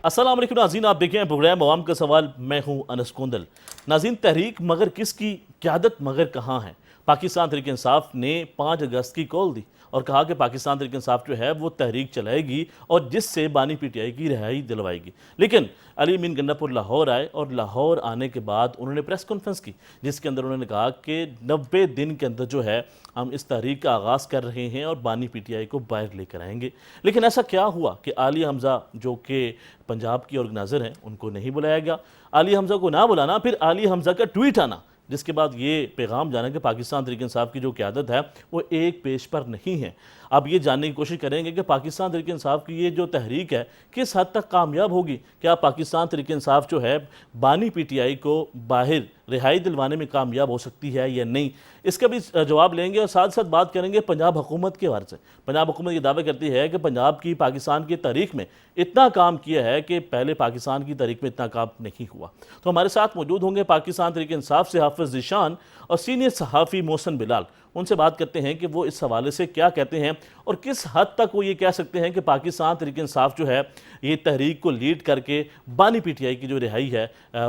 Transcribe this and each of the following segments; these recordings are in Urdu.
السلام علیکم ناظرین، آپ دیکھیں پروگرام عوام کا سوال، میں ہوں انس کوندل۔ ناظرین، تحریک مگر کس کی، قیادت مگر کہاں ہے؟ پاکستان تحریک انصاف نے 5 اگست کی کال دی اور کہا کہ پاکستان تحریک انصاف جو ہے وہ تحریک چلائے گی اور جس سے بانی پی ٹی آئی کی رہائی دلوائے گی۔ لیکن علی امین گناپور لاہور آئے اور لاہور آنے کے بعد انہوں نے پریس کانفرنس کی جس کے اندر انہوں نے کہا کہ 90 دن کے اندر جو ہے ہم اس تحریک کا آغاز کر رہے ہیں اور بانی پی ٹی آئی کو باہر لے کر آئیں گے۔ لیکن ایسا کیا ہوا کہ عالیہ حمزہ جو کہ پنجاب کی آرگنائزر ہیں ان کو نہیں بلایا گیا؟ عالیہ حمزہ کو نہ بلانا، پھر عالیہ حمزہ کا ٹویٹ آنا جس کے بعد یہ پیغام جانا کہ پاکستان تحریک انصاف کی جو قیادت ہے وہ ایک پیج پر نہیں ہے۔ اب یہ جاننے کی کوشش کریں گے کہ پاکستان تحریک انصاف کی یہ جو تحریک ہے کس حد تک کامیاب ہوگی۔ کیا پاکستان تحریک انصاف جو ہے بانی پی ٹی آئی کو باہر رہائی دلوانے میں کامیاب ہو سکتی ہے یا نہیں، اس کا بھی جواب لیں گے اور ساتھ ساتھ بات کریں گے پنجاب حکومت کے بارے سے۔ پنجاب حکومت یہ دعویٰ کرتی ہے کہ پنجاب کی پاکستان کی تاریخ میں اتنا کام کیا ہے کہ پہلے پاکستان کی تاریخ میں اتنا کام نہیں ہوا۔ تو ہمارے ساتھ موجود ہوں گے پاکستان تحریک انصاف سے حافظ ذیشان اور سینئر صحافی محسن بلال۔ ان سے بات کرتے ہیں کہ وہ اس حوالے سے کیا کہتے ہیں اور کس حد تک وہ یہ کہہ سکتے ہیں کہ پاکستان تحریک انصاف جو ہے یہ تحریک کو لیڈ کر کے بانی پی ٹی آئی کی جو رہائی ہے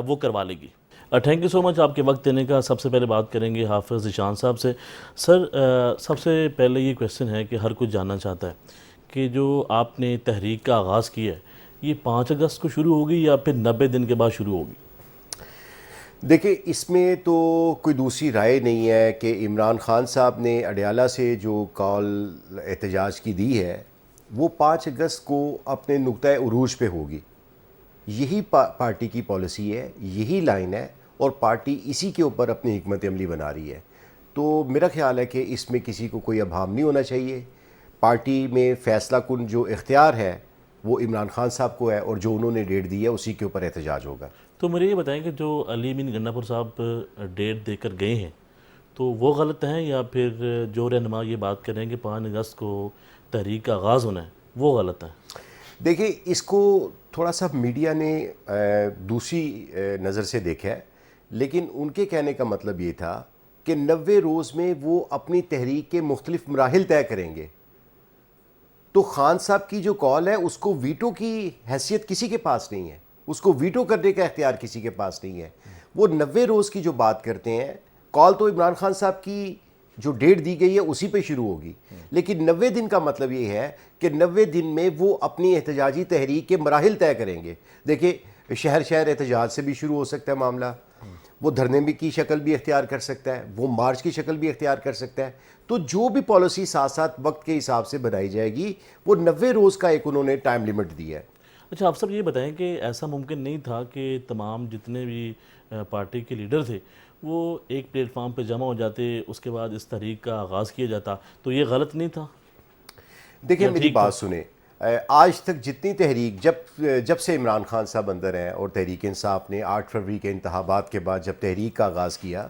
وہ کروا لے گی۔ تھینک یو سو مچ آپ کے وقت دینے کا۔ سب سے پہلے بات کریں گے حافظ ذیشان صاحب سے۔ سر، سب سے پہلے یہ کویسچن ہے کہ ہر کوئی جاننا چاہتا ہے کہ جو آپ نے تحریک کا آغاز کیا ہے یہ 5 اگست کو شروع ہوگی یا پھر 90 دن کے بعد شروع ہوگی؟ دیکھیں، اس میں تو کوئی دوسری رائے نہیں ہے کہ عمران خان صاحب نے اڈیالہ سے جو کال احتجاج کی دی ہے وہ 5 اگست کو اپنے نقطۂ عروج پہ ہوگی۔ یہی پارٹی کی پالیسی ہے، یہی لائن ہے اور پارٹی اسی کے اوپر اپنی حکمت عملی بنا رہی ہے۔ تو میرا خیال ہے کہ اس میں کسی کو کوئی ابہام نہیں ہونا چاہیے۔ پارٹی میں فیصلہ کن جو اختیار ہے وہ عمران خان صاحب کو ہے اور جو انہوں نے ڈیٹ دی ہے اسی کے اوپر احتجاج ہوگا۔ تو مجھے یہ بتائیں کہ جو علی امین گناپور صاحب ڈیٹ دے کر گئے ہیں تو وہ غلط ہیں یا پھر جو رہنما یہ بات کر رہے ہیں کہ 5 اگست کو تحریک کا آغاز ہونا ہے وہ غلط ہیں؟ دیکھیں، اس کو تھوڑا سا میڈیا نے دوسری نظر سے دیکھا ہے، لیکن ان کے کہنے کا مطلب یہ تھا کہ 90 روز میں وہ اپنی تحریک کے مختلف مراحل طے کریں گے۔ تو خان صاحب کی جو کال ہے اس کو ویٹو کی حیثیت کسی کے پاس نہیں ہے، اس کو ویٹو کرنے کا اختیار کسی کے پاس نہیں ہے۔ وہ 90 روز کی جو بات کرتے ہیں، کال تو عمران خان صاحب کی جو ڈیٹ دی گئی ہے اسی پہ شروع ہوگی، لیکن 90 دن کا مطلب یہ ہے کہ 90 دن میں وہ اپنی احتجاجی تحریک کے مراحل طے کریں گے۔ دیکھیں، شہر شہر احتجاج سے بھی شروع ہو سکتا ہے معاملہ، وہ دھرنے کی شکل بھی اختیار کر سکتا ہے، وہ مارچ کی شکل بھی اختیار کر سکتا ہے۔ تو جو بھی پالیسی ساتھ ساتھ وقت کے حساب سے بنائی جائے گی وہ 90 روز کا ایک انہوں نے ٹائم لیمٹ دیا ہے۔ اچھا، آپ سب یہ بتائیں کہ ایسا ممکن نہیں تھا کہ تمام جتنے بھی پارٹی کے لیڈر تھے وہ ایک پلیٹ فارم پہ جمع ہو جاتے، اس کے بعد اس تحریک کا آغاز کیا جاتا، تو یہ غلط نہیں تھا؟ دیکھیں، میری بات سنیں، آج تک جتنی تحریک جب سے عمران خان صاحب اندر ہیں اور تحریک انصاف نے 8 فروری کے انتخابات کے بعد جب تحریک کا آغاز کیا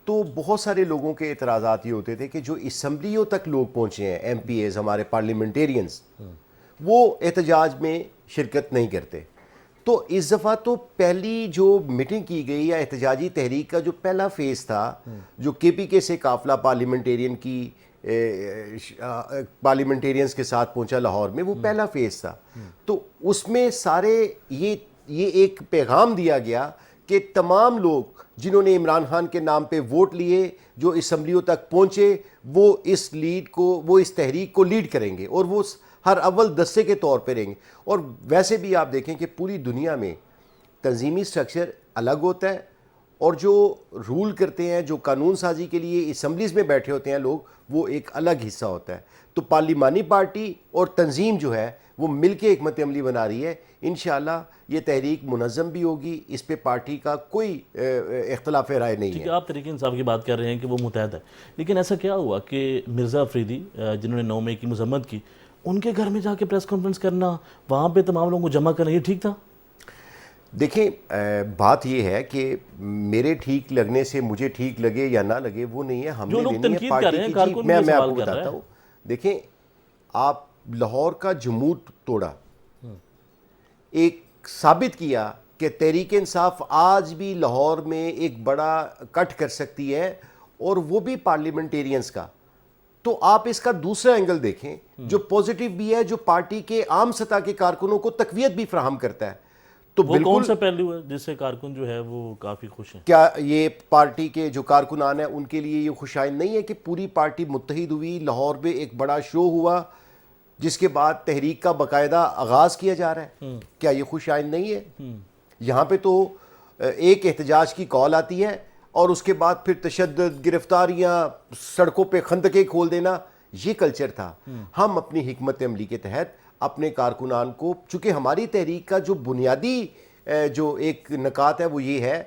تو بہت سارے لوگوں کے اعتراضات یہ ہوتے تھے کہ جو اسمبلیوں تک لوگ پہنچے ہیں، ایم پی ایز، ہمارے پارلیمنٹیرینز، وہ احتجاج میں شرکت نہیں کرتے۔ تو اس دفعہ تو پہلی جو میٹنگ کی گئی یا احتجاجی تحریک کا جو پہلا فیز تھا، جو کے پی کے سے قافلہ پارلیمنٹیرینز کے ساتھ پہنچا لاہور میں، وہ پہلا فیز تھا۔ تو اس میں سارے یہ ایک پیغام دیا گیا کہ تمام لوگ جنہوں نے عمران خان کے نام پہ ووٹ لیے، جو اسمبلیوں تک پہنچے، وہ اس تحریک کو لیڈ کریں گے اور وہ ہر اول دستے کے طور پہ رہیں گے۔ اور ویسے بھی آپ دیکھیں کہ پوری دنیا میں تنظیمی سٹرکچر الگ ہوتا ہے اور جو رول کرتے ہیں، جو قانون سازی کے لیے اسمبلیز میں بیٹھے ہوتے ہیں لوگ، وہ ایک الگ حصہ ہوتا ہے۔ تو پارلیمانی پارٹی اور تنظیم جو ہے وہ مل کے حکمت عملی بنا رہی ہے۔ انشاءاللہ یہ تحریک منظم بھی ہوگی، اس پہ پارٹی کا کوئی اختلاف رائے نہیں ہے۔ آپ تحریک انصاف کی بات کر رہے ہیں کہ وہ متحد ہے، لیکن ایسا کیا ہوا کہ مرزا افریدی جنہوں نے 9 مئی کی مذمت کی، ان کے گھر میں جا کے پریس کانفرنس کرنا، وہاں پہ تمام لوگوں کو جمع کرنا، یہ ٹھیک تھا؟ دیکھیں، بات یہ ہے کہ میرے ٹھیک لگنے سے مجھے ٹھیک لگے یا نہ لگے وہ نہیں ہے، ہم نے لینی ہے پارٹی کی۔ میں آپ کو بتاتا ہوں، دیکھیں، آپ لاہور کا جمود توڑا، ایک ثابت کیا کہ تحریک انصاف آج بھی لاہور میں ایک بڑا کٹ کر سکتی ہے، اور وہ بھی پارلیمنٹیرینز کا۔ تو آپ اس کا دوسرا اینگل دیکھیں جو پازیٹیو بھی ہے, جو پارٹی کے عام سطح کے کارکنوں کو تقویت بھی فراہم کرتا ہے. تو وہ کون سا پہلو ہے جس سے کارکن جو ہے وہ کافی خوش ہیں؟ کیا یہ پارٹی کے جو کارکنان ہیں ان کے لیے یہ خوشائند نہیں ہے کہ پوری پارٹی متحد ہوئی, لاہور میں ایک بڑا شو ہوا جس کے بعد تحریک کا باقاعدہ آغاز کیا جا رہا ہے؟ کیا یہ خوشائند نہیں ہے؟ یہاں پہ تو ایک احتجاج کی کال آتی ہے اور اس کے بعد پھر تشدد, گرفتاریاں, سڑکوں پہ خندقیں کھول دینا, یہ کلچر تھا. ہم اپنی حکمت عملی کے تحت اپنے کارکنان کو, چونکہ ہماری تحریک کا جو بنیادی جو ایک نکات ہے وہ یہ ہے,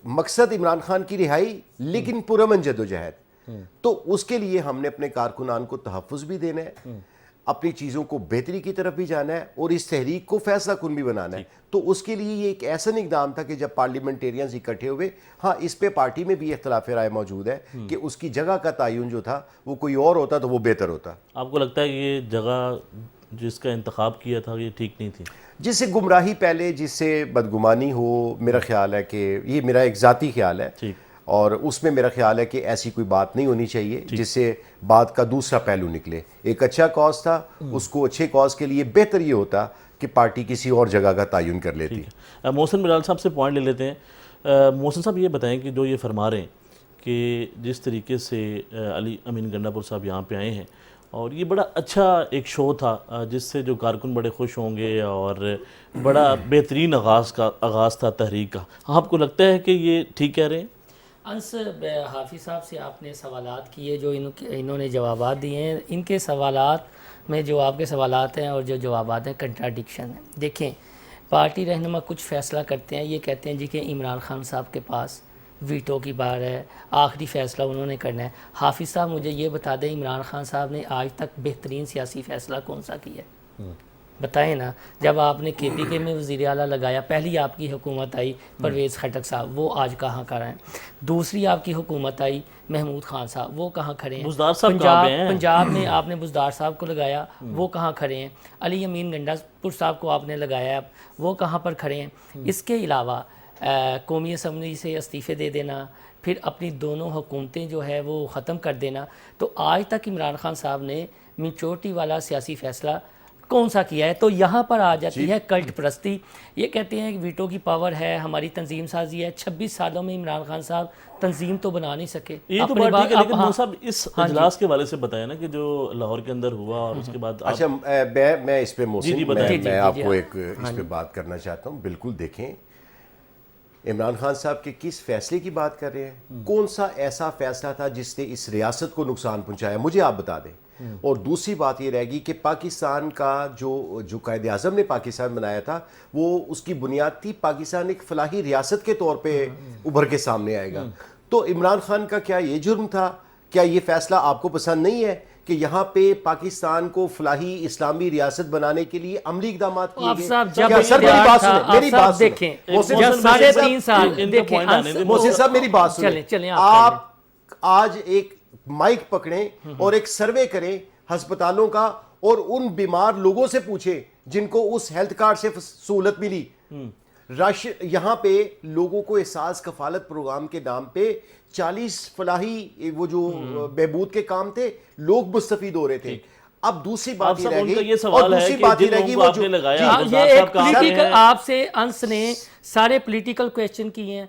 مقصد عمران خان کی رہائی لیکن پرامن جدوجہد, تو اس کے لیے ہم نے اپنے کارکنان کو تحفظ بھی دینا ہے, اپنی چیزوں کو بہتری کی طرف بھی جانا ہے اور اس تحریک کو فیصلہ کن بھی بنانا ہے. تو اس کے لیے یہ ایک ایسا اقدام تھا کہ جب پارلیمنٹیرینز اکٹھے ہوئے, ہاں اس پہ پارٹی میں بھی اختلاف رائے موجود ہے کہ اس کی جگہ کا تعین جو تھا وہ کوئی اور ہوتا تو وہ بہتر ہوتا. آپ کو لگتا ہے کہ یہ جگہ جس کا انتخاب کیا تھا یہ ٹھیک نہیں تھی؟ جس سے گمراہی پہلے, جس سے بدگمانی ہو, میرا خیال ہے کہ یہ میرا ایک ذاتی خیال ہے, اور اس میں میرا خیال ہے کہ ایسی کوئی بات نہیں ہونی چاہیے جس سے بات کا دوسرا پہلو نکلے. ایک اچھا کاز تھا, اس کو اچھے کاز کے لیے بہتر یہ ہوتا کہ پارٹی کسی اور جگہ کا تعین کر لیتی. محسن بلال صاحب سے پوائنٹ لے لیتے ہیں. محسن صاحب یہ بتائیں کہ جو یہ فرما رہے ہیں کہ جس طریقے سے علی امین گنڈا پور صاحب یہاں پہ آئے ہیں اور یہ بڑا اچھا ایک شو تھا جس سے جو کارکن بڑے خوش ہوں گے اور بڑا بہترین آغاز تھا تحریک کا, آپ کو لگتا ہے کہ یہ ٹھیک کہہ رہے ہیں؟ انس حافظ صاحب سے آپ نے سوالات کیے جو انہوں نے جوابات دیے ہیں, ان کے سوالات میں جو آپ کے سوالات ہیں اور جو جوابات ہیں کنٹراڈکشن ہیں. دیکھیں پارٹی رہنما کچھ فیصلہ کرتے ہیں, یہ کہتے ہیں جی کہ عمران خان صاحب کے پاس ویٹو کی بار ہے, آخری فیصلہ انہوں نے کرنا ہے. حافظ صاحب مجھے یہ بتا دیں عمران خان صاحب نے آج تک بہترین سیاسی فیصلہ کون سا کیا ہے؟ بتائیں نا. جب آپ نے کے پی کے میں وزیر اعلیٰ لگایا, پہلی آپ کی حکومت آئی پرویز خٹک صاحب, وہ آج کہاں کر ہیں؟ دوسری آپ کی حکومت آئی محمود خان صاحب, وہ کہاں کھڑے ہیں؟ بزدار صاحب کہاں پہ ہیں؟ پنجاب میں آپ نے بزدار صاحب کو لگایا, وہ کہاں کھڑے ہیں؟ علی امین گنڈا پور صاحب کو آپ نے لگایا, وہ کہاں پر کھڑے ہیں؟ اس کے علاوہ قومی اسمبلی سے استعفے دے دینا, پھر اپنی دونوں حکومتیں جو ہے وہ ختم کر دینا. تو آج تک عمران خان صاحب نے میچورٹی والا سیاسی فیصلہ کون سا کیا ہے؟ تو یہاں پر آ جاتی ہے کلٹ پرستی. یہ کہتے ہیں کہ ویٹو کی پاور ہے, ہماری تنظیم سازی ہے. 26 سالوں میں عمران خان صاحب تنظیم تو بنا نہیں سکے. یہ تو بات ٹھیک ہے, لیکن وہ صاحب اس اجلاس کے والے سے بتایا نا کہ جو لاہور کے اندر ہوا اور اس کے بعد. اچھا میں اس پہ محسن میں آپ کو ایک اس پہ بات کرنا چاہتا ہوں. بالکل دیکھیں عمران خان صاحب کے کس فیصلے کی بات کر رہے ہیں, کون سا ایسا فیصلہ تھا جس نے اس ریاست کو نقصان پہنچایا, مجھے آپ بتا دیں. اور دوسری بات یہ رہے گی کہ پاکستان کا جو قائد اعظم نے پاکستان بنایا تھا وہ اس کی بنیاد تھی پاکستان ایک فلاحی ریاست کے طور پہ ابھر کے سامنے آئے گا. تو عمران خان کا کیا یہ جرم تھا؟ کیا یہ فیصلہ آپ کو پسند نہیں ہے کہ یہاں پہ پاکستان کو فلاحی اسلامی ریاست بنانے کے لیے عملی اقدامات کیے گئے؟ میری بات دیکھیں, جب 3.5 سال محسن صاحب میری بات سنیں. آپ آج ایک مائک پکڑیں اور ایک سروے کریں ہسپتالوں کا اور ان بیمار لوگوں سے پوچھیں جن کو اس ہیلتھ کارڈ سے سہولت ملی. رش یہاں پہ لوگوں کو احساس کفالت پروگرام کے نام پہ 40 فلاحی وہ جو بہبود کے کام تھے لوگ مستفید ہو رہے تھے. اب دوسری بات یہ رہ گئی, اور دوسری بات یہ رہ گئی وہ جو یہ ایک پولیٹیکل, آپ سے انس نے سارے پولیٹیکل کویسچن کیے ہیں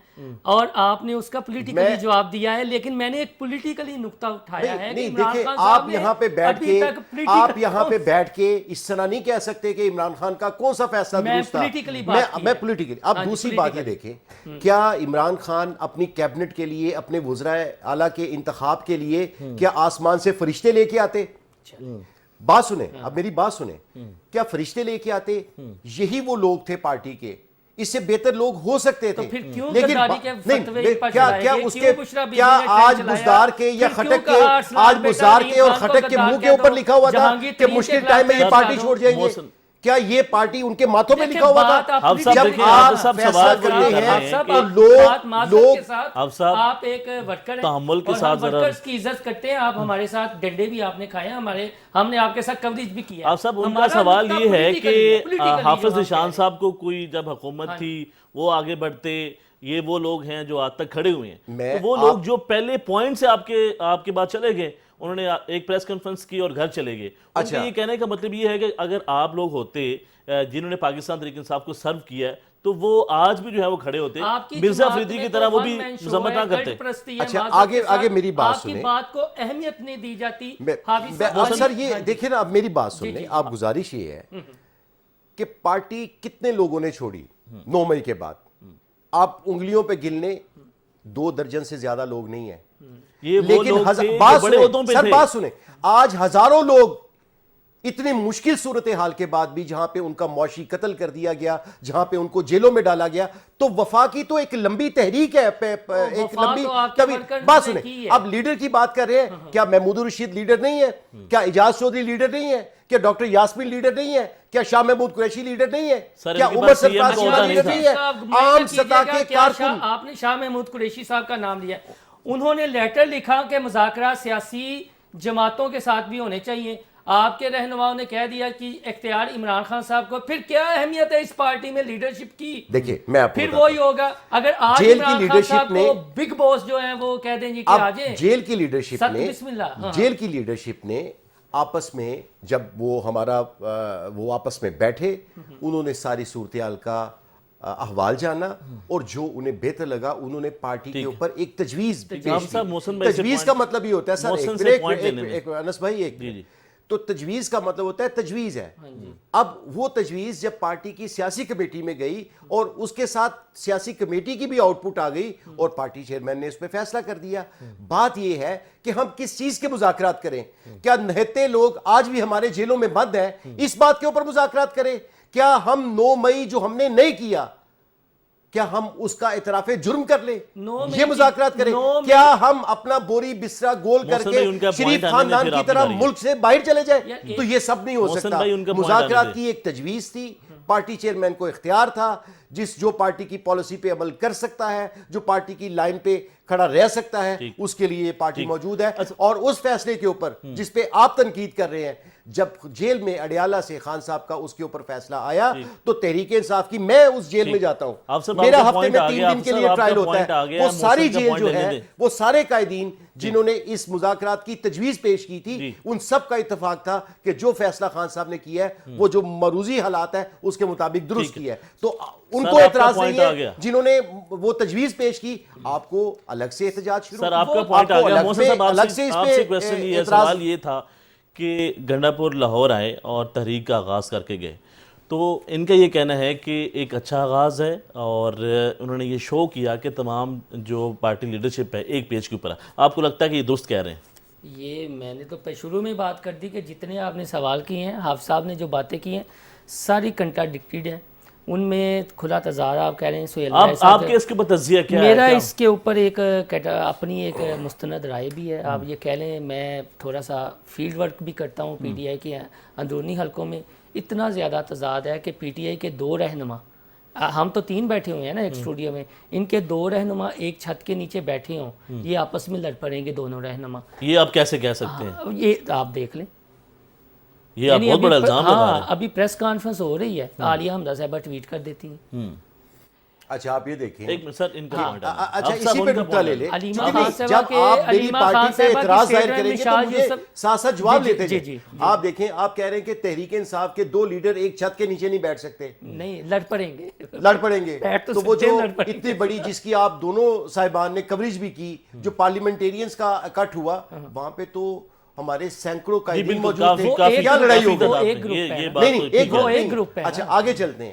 اور آپ نے اس کا پولیٹیکلی جواب دیا ہے, لیکن میں نے ایک پولیٹیکلی نقطہ اٹھایا ہے. نہیں دیکھیں, آپ یہاں پہ بیٹھ کے اس طرح نہیں کہہ سکتے کہ عمران خان کا کون سا فیصلہ درست تھا. میں پولیٹیکلی. اب دوسری بات یہ دیکھیں, کیا عمران خان اپنی کیبنٹ کے لیے, اپنے وزرائے اعلیٰ کے انتخاب کے لیے کیا آسمان سے فرشتے لے کے آتے؟ بات سنیں, اب میری بات سنیں, کیا فرشتے لے کے آتے؟ یہی وہ لوگ تھے پارٹی کے, اس سے بہتر لوگ ہو سکتے تھے. لیکن کیا آج بزدار کے یا خٹک کے, آج بزدار کے اور خٹک کے منہ کے اوپر لکھا ہوا تھا کہ مشکل ٹائم میں یہ پارٹی چھوڑ جائیں گے؟ کیا یہ پارٹی ان کے ماتھوں پہ لکھا ہوا تھا؟ جب آپ فیصلہ کرتے ہیں تو آپ ایک ورکر ہیں اور ہم ورکرز کی عزت کرتے ہیں. آپ ہمارے ساتھ ڈنڈے بھی آپ نے کھائے ہیں, ہم نے آپ کے ساتھ کوریج بھی کیا. آپ صاحب ان کا سوال یہ ہے کہ حافظ نشان صاحب کو کوئی جب حکومت تھی وہ آگے بڑھتے, یہ وہ لوگ ہیں جو آج تک کھڑے ہوئے ہیں, تو وہ لوگ جو پہلے پوائنٹ سے آپ کے بعد چلے گئے انہوں نے ایک پریس کانفرنس کی اور گھر چلے گئے. ان کا یہ کہنے کا مطلب یہ ہے کہ اگر آپ لوگ ہوتے جنہوں نے پاکستان تحریک انصاف کو سرو کیا ہے تو وہ آج بھی جو ہے وہ کھڑے ہوتے, مرزا افریدی کی طرح وہ بھی مذمت نہ کرتے. اچھا آگے میری بات سنیں, آپ کی بات کو اہمیت نہیں دی جاتی. سر یہ دیکھیں نا, اب میری بات سنیں, آپ گزارش یہ ہے کہ پارٹی کتنے لوگوں نے چھوڑی 9 مئی کے بعد, آپ انگلیوں پہ گننے 2 درجن سے زیادہ لوگ نہیں ہیں. لیکن بات سنیں, آج ہزاروں لوگ اتنی مشکل صورتحال کے بعد بھی, جہاں پہ ان کا معاشی قتل کر دیا گیا, جہاں پہ ان کو جیلوں میں ڈالا گیا, تو وفا کی تو ایک لمبی تحریک ہے, ایک لمبی طویل. بات سنیں, اب لیڈر کی بات کر رہے ہیں, کیا محمود الرشید لیڈر نہیں ہے, کیا اعجاز چودھری لیڈر نہیں ہے, کیا ڈاکٹر یاسمین لیڈر نہیں ہے, کیا شاہ محمود قریشی لیڈر نہیں ہے, کیا عمر سرفراز شیرازی لیڈر نہیں ہے, عام سطح کے کارکن. آپ نے شاہ محمود قریشی صاحب کا نام لیا, انہوں نے لیٹر لکھا کہ مذاکرات سیاسی جماعتوں کے ساتھ بھی ہونے چاہیے. آپ کے رہنماؤں نے کہہ دیا کہ اختیار عمران خان صاحب کو, پھر کیا اہمیت ہے اس پارٹی میں لیڈرشپ کی؟ دیکھیں میں آپ کو پھر وہی ہوگا اگر آج عمران خان صاحب کو بگ باس جو ہیں وہ کہہ دیں جی کہ آجیں. جیل کی لیڈرشپ نے آپس میں جب وہ آپس میں بیٹھے, انہوں نے ساری صورتحال کا احوال جانا, اور جو انہیں بہتر لگا انہوں نے پارٹی کے اوپر ایک تجویز پیش کی. تجویز کا مطلب یہ ہوتا ہے سر, انس بھائی ایک تو تجویز کا مطلب ہوتا ہے تجویز ہے. اب وہ تجویز جب پارٹی کی سیاسی کمیٹی میں گئی اور اس کے ساتھ سیاسی کمیٹی کی بھی آؤٹ پٹ آ گئی اور پارٹی چیئرمین نے اس پہ فیصلہ کر دیا. بات یہ ہے کہ ہم کس چیز کے مذاکرات کریں, کیا نہتے لوگ آج بھی ہمارے جیلوں میں بند ہیں اس بات کے اوپر مذاکرات کریں, کیا ہم 9 مئی جو ہم نے نہیں کیا کیا ہم اس کا اعتراف جرم کر لیں, یہ مذاکرات کریں, کیا ہم اپنا بوری بسرا گول کر کے شریف خاندان کی طرح ملک سے باہر چلے جائیں؟ تو یہ سب نہیں ہو سکتا. مذاکرات کی ایک تجویز تھی, پارٹی چیئرمین کو اختیار تھا, جو پارٹی کی پالیسی پہ عمل کر سکتا ہے, جو پارٹی کی لائن پہ کھڑا رہ سکتا ہے, اس کے لیے یہ پارٹی موجود ہے. اور اس فیصلے کے اوپر جس پہ آپ تنقید کر رہے ہیں, جب جیل میں اڈیالہ سے خان صاحب کا اس کے اوپر فیصلہ آیا تو تحریک انصاف کی, میں اس جیل میں جاتا ہوں, میرا ہفتے میں 3 دن کے لیے ٹرائل ہوتا ہے, وہ ساری جیل جو ہے, وہ سارے قائدین جنہوں نے اس مذاکرات کی تجویز پیش کی تھی, ان سب کا اتفاق تھا کہ جو فیصلہ خان صاحب نے کیا ہے وہ جو مروزی حالات ہے اس کے مطابق درست کیا ہے. تو ان کو اعتراض نہیں ہے جنہوں نے وہ تجویز پیش کی, آپ کو الگ سے احتجاج شروع. سر آپ کا پوائنٹ آ گیا. محسن صاحب آپ سے کویسچن یہ سوال یہ تھا کہ گنڈا پور لاہور آئے اور تحریک کا آغاز کر کے گئے, تو ان کا یہ کہنا ہے کہ ایک اچھا آغاز ہے اور انہوں نے یہ شو کیا کہ تمام جو پارٹی لیڈرشپ ہے ایک پیج کے اوپر ہے. آپ کو لگتا ہے کہ یہ درست کہہ رہے ہیں؟ یہ میں نے تو شروع میں بات کر دی کہ جتنے آپ نے سوال کیے ہیں, حافظ صاحب نے جو باتیں کی ہیں ساری کنٹراڈکٹیڈ ہیں, ان میں کھلا تضاد. آپ کہہ رہے ہیں سہیل آپ کے اس کے اوپر تجزیہ کیا ہے؟ میرا اس کے اوپر ایک اپنی ایک مستند رائے بھی ہے. آپ یہ کہہ لیں میں تھوڑا سا فیلڈ ورک بھی کرتا ہوں پی ٹی آئی کے اندرونی حلقوں میں. اتنا زیادہ تضاد ہے کہ پی ٹی آئی کے 2 رہنما, ہم تو 3 بیٹھے ہوئے ہیں نا ایک اسٹوڈیو میں, ان کے 2 رہنما ایک چھت کے نیچے بیٹھے ہوں, یہ آپس میں لڑ پڑیں گے دونوں رہنما. یہ آپ کیسے کہہ سکتے ہیں؟ یہ آپ دیکھ لیں, یہ آپ بہت بڑا الزام لگا رہے ہیں. ابھی پریس کانفرنس ہو رہی ہے, عالیہ حمزہ صاحبہ ٹویٹ کر دیتی ہیں. اچھا آپ یہ دیکھیں, ایک منٹ سر, ان کا پوائنٹ ہے. اچھا اسی پہ نقطہ لے لیں, جب آپ میری پارٹی پہ اعتراض ظاہر کریں گے تو مجھے ساتھ ساتھ جواب لیتے جائیں. آپ دیکھیں, آپ کہہ رہے ہیں کہ تحریک انصاف کے 2 لیڈر ایک چھت کے نیچے نہیں بیٹھ سکتے. نہیں, لڑ پڑیں گے. تو وہ جو اتنی بڑی جس کی آپ دونوں صاحبان نے کوریج بھی کی, جو پارلیمنٹیرینز کا اکٹھ ہوا, وہاں پہ تو ہمارے سینکڑوں قائدین موجود تھے. کیا لڑائی ہوگی؟ ایک گروپ ہے. اچھا آگے چلتے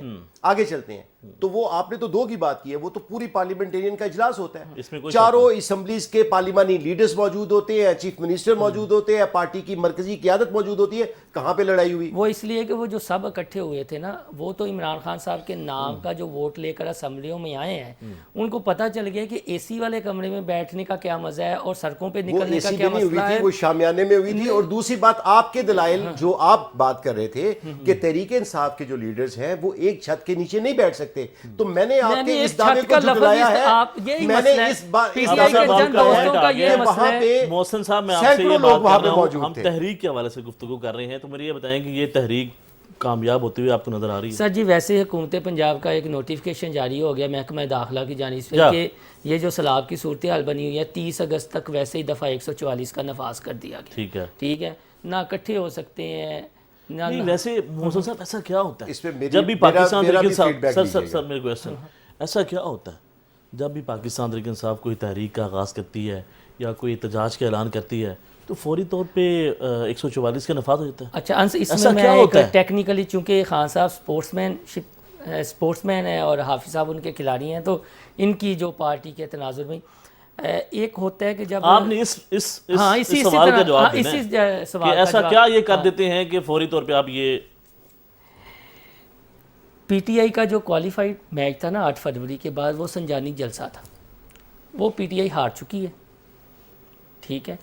ہیں. تو وہ آپ نے تو 2 کی بات کی ہے, وہ تو پوری پارلیمنٹیرین کا اجلاس ہوتا ہے, چاروں اسمبلیز کے پارلیمانی لیڈرز موجود ہوتے ہیں, چیف منسٹر موجود ہوتے ہیں, پارٹی کی مرکزی قیادت موجود ہوتی ہے. کہاں پہ لڑائی ہوئی؟ وہ اس لیے کہ وہ جو سب اکٹھے ہوئے تھے نا, وہ تو عمران خان صاحب کے نام کا جو ووٹ لے کر اسمبلیوں میں آئے ہیں, ان کو پتہ چل گیا کہ اے سی والے کمرے میں بیٹھنے کا کیا مزہ ہے اور سڑکوں پہ نکلنے کا کیا مسئلہ ہے. وہ شامیانے میں ہوئی تھی. اور دوسری بات, آپ کے دلائل جو آپ بات کر رہے تھے کہ تحریک انصاف کے جو لیڈرز ہیں وہ ایک چھت کے نیچے نہیں بیٹھ سکتے, تو میں نے آپ کے اس دعوے کو جھٹلایا ہے. میں نے اس وہاں پہ محسن صاحب, میں آپ سے یہ بات کر رہا ہوں, ہم تحریک کے حوالے سے گفتگو کر رہے ہیں, تو مجھے یہ بتائیں کہ یہ تحریک کامیاب ہوتے ہوئے آپ کو نظر آ رہی ہے؟ سر جی ویسے حکومت پنجاب کا ایک نوٹیفیکیشن جاری ہو گیا محکمہ داخلہ کی جانب سے کیا؟ کہ یہ جو سیلاب کی صورتحال بنی ہوئی ہے 30 اگست تک ویسے ہی دفعہ 144 کا نفاذ کر دیا گیا. ٹھیک ہے. نہ اکٹھے ہو سکتے ہیں نہ نہیں ویسے محسن صاحب ایسا کیا ہوتا اس پہ ہے جب بھی پاکستان میرا تحریک بھی feedback انصاف دیجیے گا. سر میرے کوشچن ایسا کیا ہوتا ہے جب بھی پاکستان تحریک انصاف کوئی تحریک کا آغاز کرتی ہے یا کوئی احتجاج کا اعلان کرتی ہے تو فوری طور پہ 144 کا نفاذ ہو جاتا ہے؟ اچھا اس میں میں ایک ٹیکنیکلی چونکہ خان صاحب سپورٹس مین ہے اور حافظ صاحب ان کے کھلاڑی ہیں تو ان کی جو پارٹی کے تناظر میں ایک ہوتا ہے کہ جب آپ نے اس سوال کا جواب دینا ہے کہ ایسا کیا یہ کر دیتے ہیں کہ فوری طور پہ آپ یہ پی ٹی آئی کا جو کوالیفائڈ میچ تھا نا 8 فروری کے بعد وہ سنجانی جلسہ تھا وہ پی ٹی آئی ہار چکی ہے. ٹھیک ہے.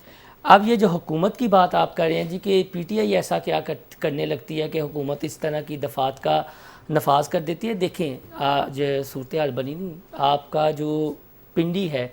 اب یہ جو حکومت کی بات آپ کر رہے ہیں جی کہ پی ٹی آئی ایسا کیا کرنے لگتی ہے کہ حکومت اس طرح کی دفعات کا نفاذ کر دیتی ہے. دیکھیں آج صورتحال بنی نہیں آپ کا جو پنڈی ہے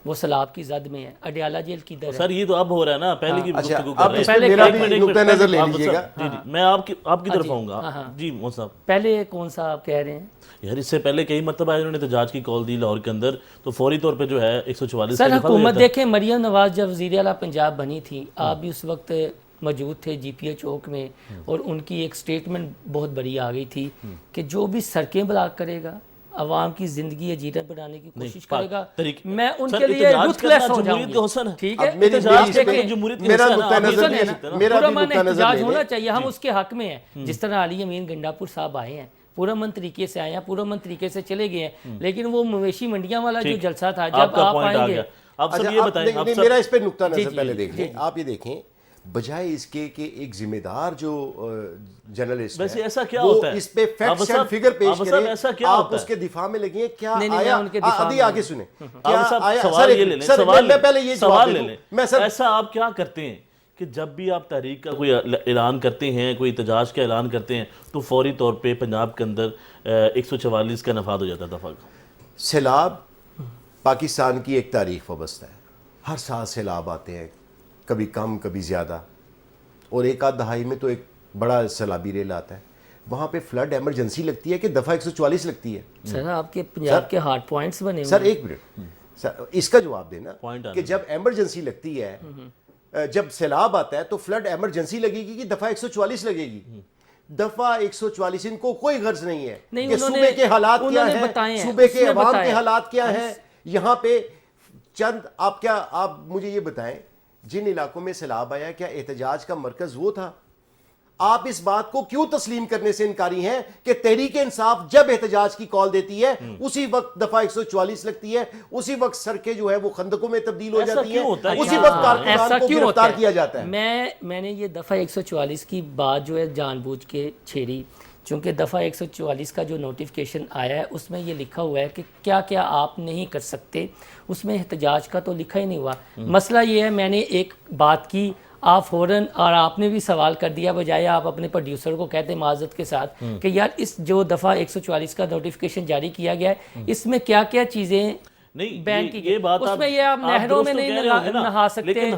وہ سیلاب کی زد میں ہے اڈیالہ جیل کی در ہے. سر یہ تو اب ہو رہا ہے نا پہلے کی گفتگو اب اس پہ میرا بھی نقطہ نظر لے لیجیے گا. جی میں آپ کی طرف آؤں گا. جی محسن صاحب پہلے کون سا آپ کہہ رہے ہیں؟ یار اس سے پہلے کئی مرتبہ انہوں نے احتجاج کی کال دی لاہور کے اندر تو فوری طور پہ جو ہے 144 سر حکومت دیکھیں مریم نواز جب وزیر اعلیٰ پنجاب بنی تھی آپ بھی اس وقت موجود تھے جی پی او چوک میں اور ان کی ایک سٹیٹمنٹ بہت بڑی آ گئی تھی کہ جو بھی سڑکیں بلاک کرے گا عوام کی زندگی اجیرت بنانے کی کوشش کرے گا میں ان کے لیے رuthless ہو جاؤں گی. ٹھیک ہے احتجاج ہونا چاہیے ہم اس کے حق میں ہیں. جس طرح علی امین گنڈاپور صاحب آئے ہیں پرامن طریقے سے آئے ہیں پرامن طریقے سے چلے گئے ہیں لیکن وہ مویشی منڈیاں والا جو جلسہ تھا جب آپ آئیں گے آپ سب یہ بتائیں میرا اس پہ نقطہ نظر پہلے دیکھیں آپ یہ دیکھیں بجائے اس کے کہ ایک ذمہ دار جو جرنلسٹ ویسے ایسا کیا وہ ہوتا ہے اس پہ فیکٹس اینڈ فگر پیش کریں ایسا کیا آپ ہوتا اس کے دفاع میں لگیں کیا آیا ابھی آگے سنیں سوال یہ لے لیں سوال لے لیں میں ایسا آپ کیا کرتے ہیں کہ جب بھی آپ تحریک کا کوئی اعلان کرتے ہیں کوئی احتجاج کا اعلان کرتے ہیں تو فوری طور پہ پنجاب کے اندر 144 کا نفاذ ہو جاتا ہے دفعہ کا؟ سیلاب پاکستان کی ایک تاریخ وابستہ ہے. ہر سال سیلاب آتے ہیں کبھی کم کبھی زیادہ اور ایک آدھ دہائی میں تو ایک بڑا سیلابی ریل آتا ہے. وہاں پہ فلڈ ایمرجنسی لگتی ہے کہ دفعہ 144 لگتی ہے. سر آپ کے پنجاب کے ہارڈ پوائنٹس بنے سر ایک منٹ اس کا جواب دینا کہ جب ایمرجنسی لگتی ہے جب سیلاب آتا ہے تو فلڈ ایمرجنسی لگے گی کہ دفعہ 144 لگے گی. دفعہ 144 ان کو کوئی غرض نہیں ہے کہ صوبے کے حالات کیا ہیں صوبے کے عوام کے حالات کیا ہیں. یہاں پہ چند آپ مجھے یہ بتائیں جن علاقوں میں سیلاب آیا کیا احتجاج کا مرکز وہ تھا؟ آپ اس بات کو کیوں تسلیم کرنے سے انکاری ہیں کہ تحریک انصاف جب احتجاج کی کال دیتی ہے اسی وقت دفعہ 144 لگتی ہے اسی وقت سڑکیں جو ہے وہ خندقوں میں تبدیل ہو جاتی ہیں اسی وقت کارکنان کو گرفتار کیا جاتا ہے. میں نے یہ دفعہ 144 کی بات جو ہے جان بوجھ کے چھیڑی چونکہ دفعہ 144 کا جو نوٹیفیکیشن آیا ہے اس میں یہ لکھا ہوا ہے کہ کیا کیا آپ نہیں کر سکتے. اس میں احتجاج کا تو لکھا ہی نہیں ہوا. مسئلہ یہ ہے میں نے ایک بات کی آپ فوراً اور آپ نے بھی سوال کر دیا بجائے آپ اپنے پروڈیوسر کو کہتے معذرت کے ساتھ کہ یار اس جو دفعہ 144 کا نوٹیفیکیشن جاری کیا گیا ہے اس میں کیا کیا چیزیں بین کی گئی. اس میں یہ آپ نہروں میں نہیں نہا سکتے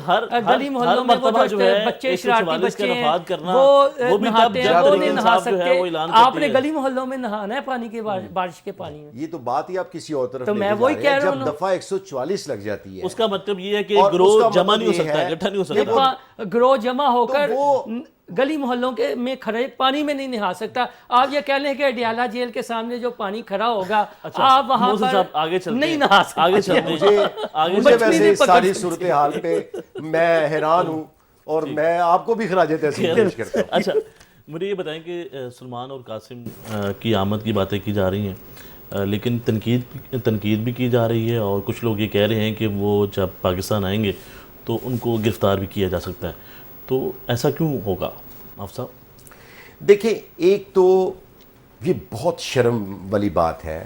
گلی محلوں میں وہ جو بچے شرارتی بچے ہیں وہ نہاتے ہیں وہ نہیں نہا سکتے. آپ نے گلی محلوں میں نہانا ہے پانی کے بارش کے پانی میں. یہ تو بات ہی آپ کسی اور طرف تو میں وہی کہہ رہا ہوں جب دفعہ 144 لگ جاتی ہے اس کا مطلب یہ ہے کہ گروہ جمع نہیں ہو سکتا اکٹھا نہیں ہو سکتا. گروہ جمع ہو کر گلی محلوں کے میں کھڑے پانی میں نہیں نہا سکتا. آپ یہ کہہ لیں کہ اڈیالہ جیل کے سامنے جو پانی کھڑا ہوگا آپ وہاں پر نہیں نہا سکتے. مجھے ویسے ساری صورتحال پہ میں حیران ہوں اور میں آپ کو بھی خراج تحسین پیش کرتا ہوں. اچھا مجھے یہ بتائیں کہ سلمان اور قاسم کی آمد کی باتیں کی جا رہی ہیں لیکن تنقید بھی کی جا رہی ہے اور کچھ لوگ یہ کہہ رہے ہیں کہ وہ جب پاکستان آئیں گے تو ان کو گرفتار بھی کیا جا سکتا ہے. تو ایسا کیوں ہوگا آپ صاحب؟ دیکھیں ایک تو یہ بہت شرم والی بات ہے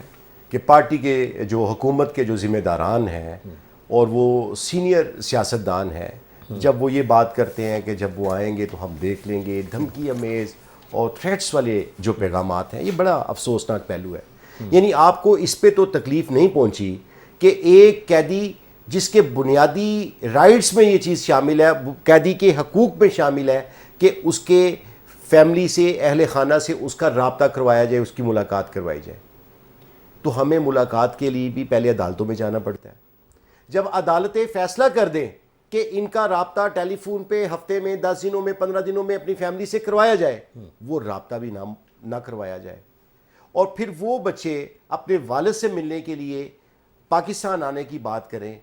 کہ پارٹی کے جو حکومت کے جو ذمہ داران ہیں اور وہ سینئر سیاستدان ہیں جب وہ یہ بات کرتے ہیں کہ جب وہ آئیں گے تو ہم دیکھ لیں گے دھمکی امیز اور تھریٹس والے جو پیغامات ہیں یہ بڑا افسوسناک پہلو ہے. یعنی آپ کو اس پہ تو تکلیف نہیں پہنچی کہ ایک قیدی جس کے بنیادی رائٹس میں یہ چیز شامل ہے قیدی کے حقوق میں شامل ہے کہ اس کے فیملی سے, اہل خانہ سے اس کا رابطہ کروایا جائے, اس کی ملاقات کروائی جائے. تو ہمیں ملاقات کے لیے بھی پہلے عدالتوں میں جانا پڑتا ہے. جب عدالتیں فیصلہ کر دیں کہ ان کا رابطہ ٹیلی فون پہ ہفتے میں 10 دنوں میں 15 دنوں میں اپنی فیملی سے کروایا جائے, وہ رابطہ بھی نہ کروایا جائے, اور پھر وہ بچے اپنے والد سے ملنے کے لیے پاکستان آنے کی بات کریں,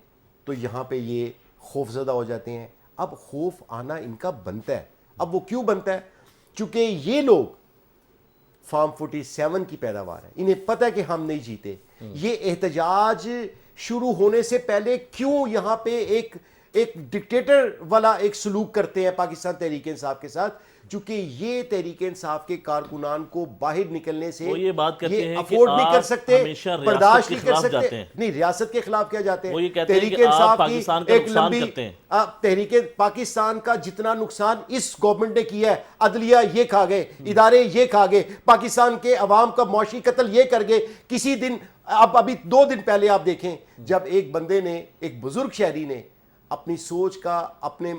تو یہاں پہ یہ خوف زدہ ہو جاتے ہیں. اب خوف آنا ان کا بنتا ہے. اب وہ کیوں بنتا ہے؟ چونکہ یہ لوگ فارم 47 کی پیداوار ہے, انہیں پتہ ہے کہ ہم نہیں جیتے. یہ احتجاج شروع ہونے سے پہلے کیوں یہاں پہ ایک ڈکٹیٹر والا ایک سلوک کرتے ہیں پاکستان تحریک انصاف کے ساتھ, چونکہ یہ تحریک انصاف کے کارکنان کو باہر نکلنے سے وہ یہ بات کرتے ہیں کہ افورڈ نہیں کر آپ سکتے, ہمیشہ ریاست برداشت کے نہیں کر خلاف جاتے سکتے. ہیں. نہیں, ریاست کے خلاف کیا جاتے ہیں. وہ یہ کہتے ہیں تحریک کہ آپ انصاف پاکستان کی کا ایک نقصان لمبی کرتے ہیں. تحریک پاکستان کا جتنا نقصان اس گورنمنٹ نے کیا ہے, عدلیہ یہ کھا گئے, ادارے یہ کھا گئے, پاکستان کے عوام کا معاشی قتل یہ کر گئے. کسی دن ابھی 2 دن پہلے آپ دیکھیں, جب ایک بندے نے, ایک بزرگ شہری نے اپنی سوچ کا اپنے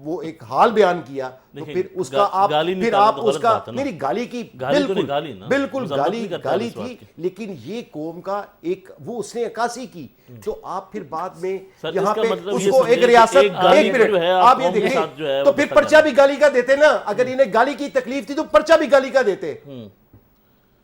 وہ ایک حال بیان کیا, تو پھر اس کا آپ پھر آپ اس کا میری گالی کی بالکل گالی تھی, لیکن یہ قوم کا ایک وہ اس نے عکاسی کی. تو آپ پھر بعد میں یہاں پہ اس کو ایک ریاست, ایک منٹ آپ یہ دیکھیں, تو پھر پرچہ بھی گالی کا دیتے نا. اگر انہیں گالی کی تکلیف تھی تو پرچہ بھی گالی کا دیتے.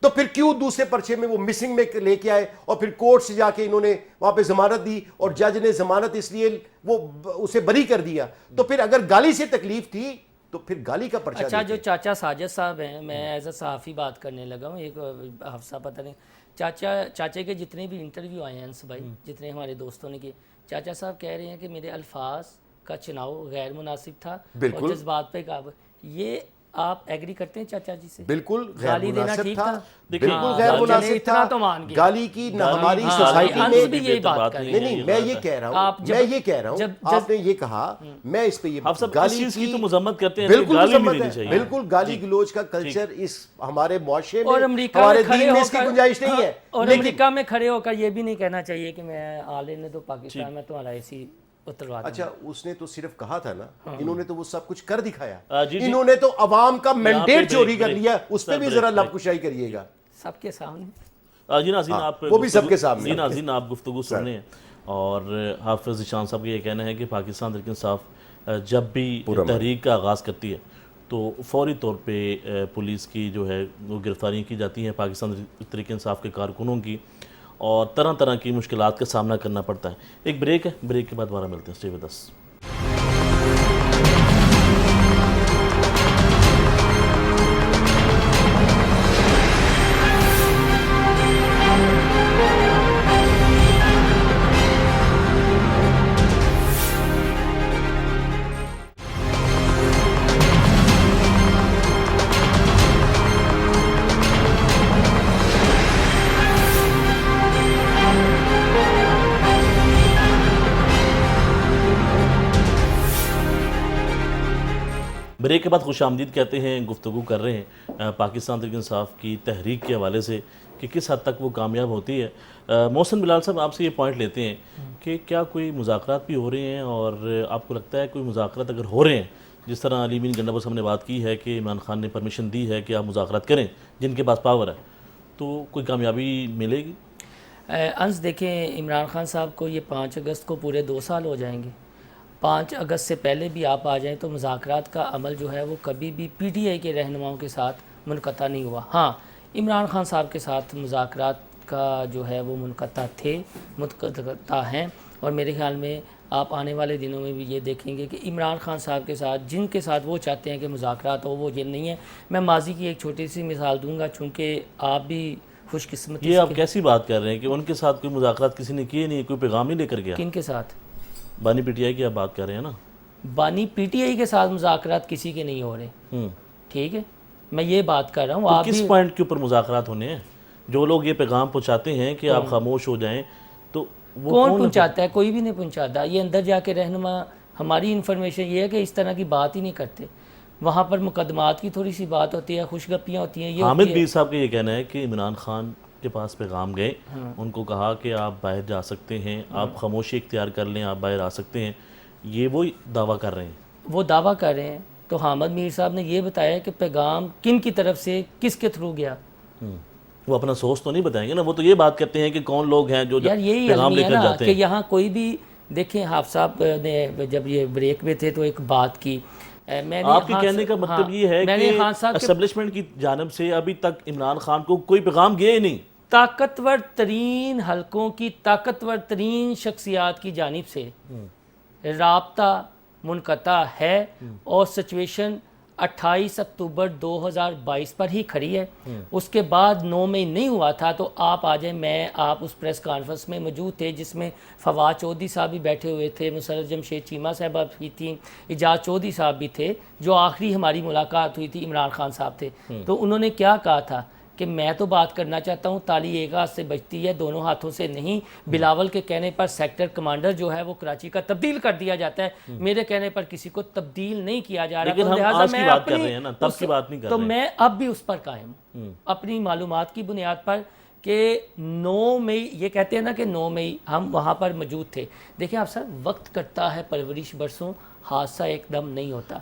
تو پھر کیوں دوسرے پرچے میں وہ مسنگ میں لے کے آئے, اور پھر کورٹ سے جا کے انہوں نے وہاں پہ ضمانت دی, اور جج نے ضمانت اس لیے وہ اسے بری کر دیا. تو پھر اگر گالی سے تکلیف تھی تو پھر گالی کا پرچہ اچھا, جو چاچا ساجد صاحب ہیں, میں ایز اے صحافی بات کرنے لگا ہوں, ایک حفصہ پتہ نہیں, چاچے کے جتنے بھی انٹرویو آئے ہیں انس بھائی, جتنے ہمارے دوستوں نے کیے, چاچا صاحب کہہ رہے ہیں کہ میرے الفاظ کا چناؤ غیر مناسب تھا اور جذبات پہ قابو. یہ آپ ایگری کرتے ہیں چاچا جی سے؟ بالکل گالی دینا ٹھیک تھا, بالکل غیر مناسب تھا. گالی کی نہ ہماری سوسائٹی میں بھی یہی بات کر رہے ہیں. نہیں, میں یہ کہہ رہا ہوں, آپ نے یہ کہا, میں اس پہ یہ گالی کی تو مذمت کرتے ہیں, بالکل مذمت ہے, بالکل گالی گلوچ کا کلچر اس ہمارے معاشرے میں, ہمارے دین میں اس کی گنجائش نہیں ہے. اور امریکہ میں کھڑے ہو کر یہ بھی نہیں کہنا چاہیے کہ میں آلے نے تو پاکستان میں تمہارا ایسی. اچھا, اس نے تو صرف کہا تھا نا, انہوں نے تو وہ سب کچھ کر دکھایا. انہوں نے تو عوام کا مینڈیٹ چوری کر لیا, اس پہ بھی ذرا لب کشائی کریے گا سب کے سامنے. جی ناظرین, آپ وہ بھی سب کے سامنے. جی ناظرین, آپ گفتگو سن رہے ہیں, اور حافظ ذیشان صاحب کا یہ کہنا ہے کہ پاکستان تحریک انصاف جب بھی تحریک کا آغاز کرتی ہے تو فوری طور پہ پولیس کی جو ہے وہ گرفتاریاں کی جاتی ہیں پاکستان تحریک انصاف کے کارکنوں کی, اور طرح طرح کی مشکلات کا سامنا کرنا پڑتا ہے. ایک بریک ہے, بریک کے بعد دوبارہ ملتے ہیں. Stay with us. بریک کے بعد خوش آمدید کہتے ہیں, گفتگو کر رہے ہیں پاکستان تحریک انصاف کی تحریک کے حوالے سے کہ کس حد تک وہ کامیاب ہوتی ہے. محسن بلال صاحب, آپ سے یہ پوائنٹ لیتے ہیں کہ کیا کوئی مذاکرات بھی ہو رہے ہیں, اور آپ کو لگتا ہے کوئی مذاکرات اگر ہو رہے ہیں, جس طرح علی مین گنڈا بس ہم نے بات کی ہے کہ عمران خان نے پرمیشن دی ہے کہ آپ مذاکرات کریں جن کے پاس پاور ہے, تو کوئی کامیابی ملے گی؟ انس دیکھیں, عمران خان صاحب کو یہ 5 اگست کو پورے 2 سال ہو جائیں گے. 5 اگست سے پہلے بھی آپ آ جائیں تو مذاکرات کا عمل جو ہے وہ کبھی بھی پی ٹی آئی کے رہنماؤں کے ساتھ منقطع نہیں ہوا. ہاں, عمران خان صاحب کے ساتھ مذاکرات کا جو ہے وہ منقطع ہیں, اور میرے خیال میں آپ آنے والے دنوں میں بھی یہ دیکھیں گے کہ عمران خان صاحب کے ساتھ جن کے ساتھ وہ چاہتے ہیں کہ مذاکرات ہو وہ یہ نہیں ہے. میں ماضی کی ایک چھوٹی سی مثال دوں گا, چونکہ آپ بھی خوش قسمتی. یہ آپ کیسی بات کر رہے ہیں کہ ان کے ساتھ کوئی مذاکرات کسی نے کیے نہیں, کوئی پیغام نہیں لے کر گیا؟ کن کے ساتھ؟ بانی پی ٹی آئی کی آپ بات کر رہے ہیں نا. بانی پی ٹی آئی کے ساتھ مذاکرات کسی کے نہیں ہو رہے, ٹھیک ہے, میں یہ بات کر رہا ہوں. آپ کس پوائنٹ کے اوپر مذاکرات ہونے ہیں؟ جو لوگ یہ پیغام پہنچاتے ہیں کہ آپ خاموش ہو جائیں, تو وہ کون پہنچاتا ہے؟ کوئی بھی نہیں پہنچاتا. یہ اندر جا کے رہنما, ہماری انفارمیشن یہ ہے کہ اس طرح کی بات ہی نہیں کرتے. وہاں پر مقدمات کی تھوڑی سی بات ہوتی ہے, خوشگپیاں ہوتی ہیں. حامد بیر صاحب کا یہ کہنا ہے کہ عمران خان کے پاس پیغام گئے, ان کو کہا کہ آپ باہر جا سکتے ہیں, آپ خاموشی اختیار کر لیں, آپ باہر آ سکتے ہیں. یہ وہ دعویٰ کر رہے ہیں. وہ دعویٰ کر رہے ہیں, تو حامد میر صاحب نے یہ بتایا کہ پیغام کن کی طرف سے کس کے تھرو گیا. وہ اپنا سورس تو نہیں بتائیں گے نا, وہ تو یہ بات کرتے ہیں کہ کون لوگ ہیں جو یار یہی پیغام لے المیہ کر نا جاتے کہ ہیں. یہاں کوئی بھی دیکھیں, حافظ صاحب نے جب یہ بریک میں تھے تو ایک بات کی, میں نے آپ کے کہنے کا مطلب یہ ہے کہ اسٹیبلشمنٹ کی جانب سے ابھی تک عمران خان کو کوئی پیغام گیا ہی نہیں. طاقتور ترین حلقوں کی طاقتور ترین شخصیات کی جانب سے رابطہ منقطع ہے, اور سچویشن 28 اکتوبر 2022 پر ہی کھڑی ہے. اس کے بعد 9 مئی نہیں ہوا تھا تو آپ آ جائیں, آپ اس پریس کانفرنس میں موجود تھے جس میں فواد چودھری صاحب بھی بیٹھے ہوئے تھے, مسرت جمشید چیمہ صاحبہ بھی تھیں, اعجاز چودھری صاحب بھی تھے, جو آخری ہماری ملاقات ہوئی تھی عمران خان صاحب تھے. تو انہوں نے کیا کہا تھا کہ میں تو بات کرنا چاہتا ہوں, تالی ایک ہاتھ سے بجتی ہے دونوں ہاتھوں سے نہیں. بلاول کے کہنے پر سیکٹر کمانڈر جو ہے وہ کراچی کا تبدیل کر دیا جاتا ہے, میرے کہنے پر کسی کو تبدیل نہیں کیا جا رہا. لیکن ہم آج کی بات کر رہے ہیں نا, تب کی بات نہیں کر رہے. تو میں اب بھی اس پر قائم ہوں اپنی معلومات کی بنیاد پر کہ 9 مئی, یہ کہتے ہیں نا کہ 9 مئی ہم وہاں پر موجود تھے. دیکھیں آپ سر, وقت کرتا ہے پرورش برسوں, حادثہ ایک دم نہیں ہوتا.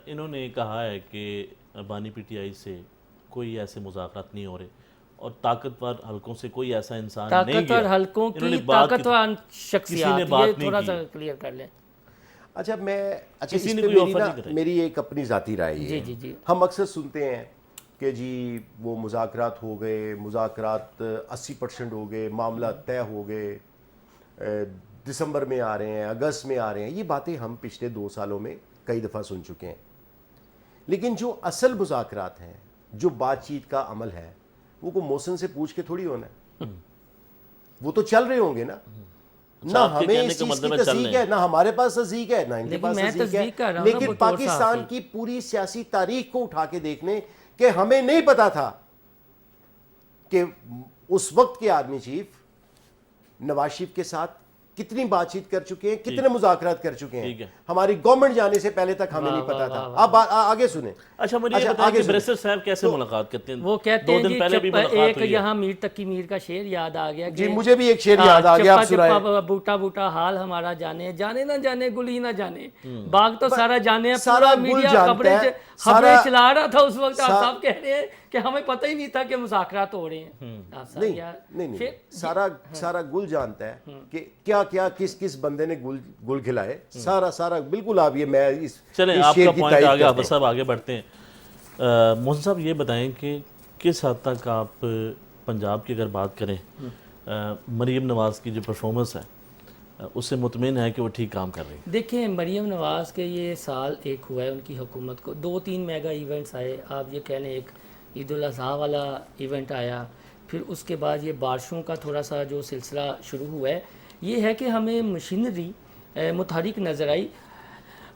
انہوں نے کہا ہے کہ بانی پی ٹی آئی سے کوئی ایسے مذاکرات نہیں ہو رہے, اور طاقتور حلقوں سے کوئی ایسا انسان نہیں گیا. طاقتور حلقوں کی طاقتور شخصیات, یہ تھوڑا سا کلیئر کر لیں. اچھا اس پہ میری ایک اپنی ذاتی رائے ہے. جی ہم اکثر سنتے ہیں کہ جی وہ مذاکرات ہو گئے, مذاکرات 80% ہو گئے, معاملہ طے ہو گئے, دسمبر میں آ رہے ہیں, اگست میں آ رہے ہیں. یہ باتیں ہم پچھلے 2 سالوں میں کئی دفعہ سن چکے ہیں. لیکن جو اصل مذاکرات ہیں, جو بات چیت کا عمل ہے, وہ کو موسن سے پوچھ کے تھوڑی ہونا ہے. وہ تو چل رہے ہوں گے نا. نہ ہمیں اس چیز کی تصدیق ہے, نہ ہمارے پاس تصدیق ہے, نہ ان کے پاس تصدیق ہے. لیکن پاکستان کی پوری سیاسی تاریخ کو اٹھا کے دیکھنے کہ ہمیں نہیں پتا تھا کہ اس وقت کے آرمی چیف نواز شریف کے ساتھ کتنی بات چیت کر چکے ہیں, کتنے مذاکرات کر چکے ہیں. ہماری گورنمنٹ جانے سے پہلے تک ہمیں نہیں پتا تھا. اب آگے سنیں. اچھا مجھے یہ بتائیں کہ بریسر صاحب کیسے ملاقات کرتے ہیں؟ وہ کہتے ہیں جی ایک یہاں میر تقی میر کا شعر یاد آ گیا. جی مجھے بھی ایک شعر یاد آ گیا, آپ سنائیں. بوٹا بوٹا حال ہمارا جانے, جانے نہ جانے گل ہی نہ جانے, باغ تو سارا جانے, سارا میڈیا خبریں چلا رہا تھا اس وقت. آپ صاحب کہہ رہے ہیں کہ ہمیں پتہ ہی نہیں تھا کہ مذاکرات ہو رہے ہیں. نہیں, سارا گل جانتا ہے کہ کیا کیا کس کس بندے نے گل کھلائے. سارا بالکل. آپ یہ میں چلیں آپ کا پوائنٹ آ گیا, بس اب آگے بڑھتے ہیں. محسن صاحب یہ بتائیں کہ کس حد تک آپ پنجاب کی اگر بات کریں, مریم نواز کی جو پرفارمنس ہے اس سے مطمئن ہے کہ وہ ٹھیک کام کر رہی ہے؟ دیکھیں مریم نواز کے یہ سال ایک ہوا ہے ان کی حکومت کو, 2-3 میگا ایونٹس آئے. آپ یہ کہہ لیں ایک عید الاضحیٰ والا ایونٹ آیا, پھر اس کے بعد یہ بارشوں کا تھوڑا سا جو سلسلہ شروع ہوا ہے. یہ ہے کہ ہمیں مشینری متحرک نظر آئی.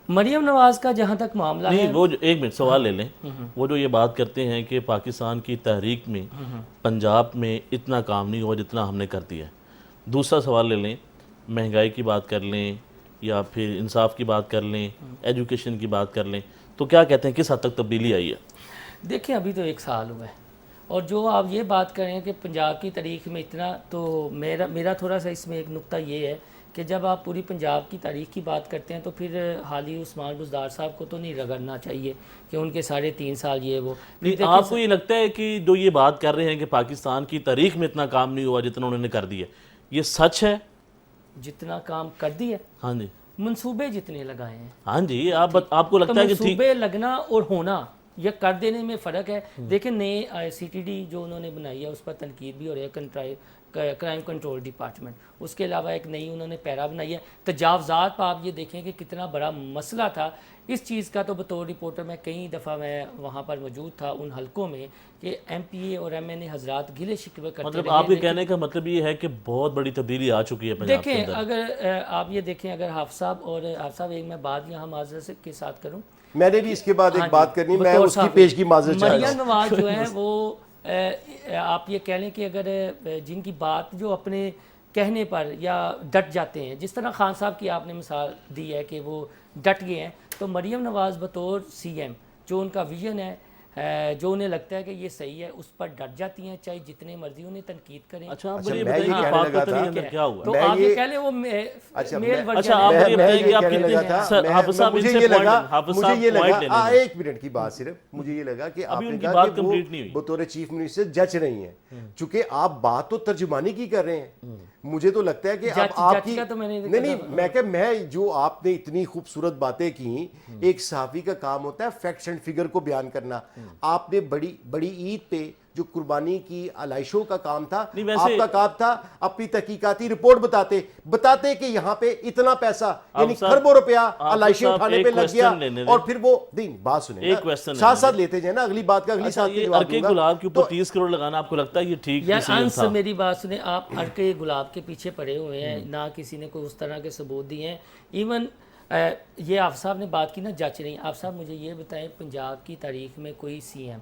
مریم نواز کا جہاں تک معاملہ ہے, وہ ایک منٹ سوال لے لیں. وہ جو یہ بات کرتے ہیں کہ پاکستان کی تحریک میں پنجاب میں اتنا کام نہیں ہوا جتنا ہم نے کر دیا ہے. دوسرا سوال لے لیں, مہنگائی کی بات کر لیں یا پھر انصاف کی بات کر لیں, ایجوکیشن کی بات کر لیں, تو کیا کہتے ہیں کس حد تک تبدیلی آئی ہے؟ دیکھیں ابھی تو 1 سال ہوا ہے, اور جو آپ یہ بات کریں کہ پنجاب کی تاریخ میں اتنا, تو میرا تھوڑا سا اس میں ایک نقطہ یہ ہے کہ جب آپ پوری پنجاب کی تاریخ کی بات کرتے ہیں تو پھر حالی عثمان بزدار صاحب کو تو نہیں رگڑنا چاہیے کہ ان کے 3.5 سال یہ وہ. آپ کو یہ لگتا ہے کہ جو یہ بات کر رہے ہیں کہ پاکستان کی تاریخ میں اتنا کام نہیں ہوا جتنا انہوں نے کر دیا, یہ سچ ہے؟ جتنا کام کر دیا, ہاں جی, منصوبے جتنے لگائے ہیں. ہاں جی, آپ کو لگتا ہے کہ منصوبے لگنا اور ہونا یہ کر دینے میں فرق ہے. دیکھیں نئے CTD جو انہوں نے بنائی ہے اس پر تنقید بھی ہو رہی ہے, کرائم کنٹرول ڈپارٹمنٹ. اس کے علاوہ ایک نئی انہوں نے پیرا بنائی ہے تجاوزات پر. آپ یہ دیکھیں کہ کتنا بڑا مسئلہ تھا اس چیز کا. تو بطور رپورٹر میں کئی دفعہ میں وہاں پر موجود تھا ان حلقوں میں کہ MPA اور MNA حضرات گلے شکوے کرتے رہے. مطلب آپ کے کہنے کا مطلب یہ ہے کہ بہت بڑی تبدیلی آ چکی ہے پنجاب کے اندر. دیکھیں اگر آپ یہ دیکھیں, اگر حافظ صاحب ایک میں بات یہاں معذرت کے ساتھ کروں, میں نے بھی اس کے بعد ایک بات کرنی, میں اس کی پیش کی معذرت چاہتا ہوں. مریم نواز جو ہے وہ آپ یہ کہہ لیں کہ اگر جن کی بات جو اپنے کہنے پر یا ڈٹ جاتے ہیں, جس طرح خان صاحب کی آپ نے مثال دی ہے کہ وہ ڈٹ گئے ہیں, تو مریم نواز بطور CM جو ان کا ویژن ہے جو انہیں لگتا ہے کہ یہ صحیح ہے اس پر ڈٹ جاتی ہیں، چاہے جتنے مرضی انہیں تنقید کریں. اچھا آپ اچھا، مجھے یہ میں بتائیے یہ کہ کہنے پاک لگا وطن کے تھا- اندر کیا ہوا؟ تو میں آپ یہ- یہ کہہ لیں وہ اچھا، میل ورژن اچھا، آپ ہے. مجھے بتائیے کہ آپ کہنے کتنے لگا تھا، سر حافظ صاحب ان سے point لیں، حافظ مجھے صاحب یہ point لگا لے لیں. ایک منٹ کی بات صرف مجھے یہ لگا کہ آپ ابھی نے ان کی کہا بات کہ وہ complete نہیں ہوئی. بطور چیف منسٹر جج رہی ہیں، چونکہ آپ بات تو ترجمانی کی کر رہے ہیں. مجھے تو لگتا ہے کہ اب آپ کی کا تو میں نے نہیں میں جو آپ نے اتنی خوبصورت باتیں کی، ایک صحافی کا کام ہوتا ہے فیکٹس اینڈ فگر کو بیان کرنا. آپ نے بڑی عید پہ جو قربانی کی علائشوں کا کام تھا، آپ کا کام تھا اپنی تحقیقاتی رپورٹ بتاتے کہ یہاں پہ اتنا پیسہ یعنی کھربوں روپیہ علائشیں اٹھانے پہ لگ گیا. اور پھر وہ بات سنیں ساتھ ساتھ لیتے جائیں نا، اگلی بات کا اگلی ساتھ یہ ارکے گلاب کے اوپر 30 کروڑ لگانا آپ کو لگتا ہے یہ ٹھیک یار ڈیسیژن انس تھا؟ میری بات سنیں، آپ ارکے گلاب کے پیچھے پڑے ہوئے ہیں، نہ کسی نے کوئی اس طرح کے ثبوت دیے ہیں. ایون یہ آپ صاحب نے بات کی نا جچ نہیں. آپ صاحب مجھے یہ بتائیں پنجاب کی تاریخ میں کوئی سی ایم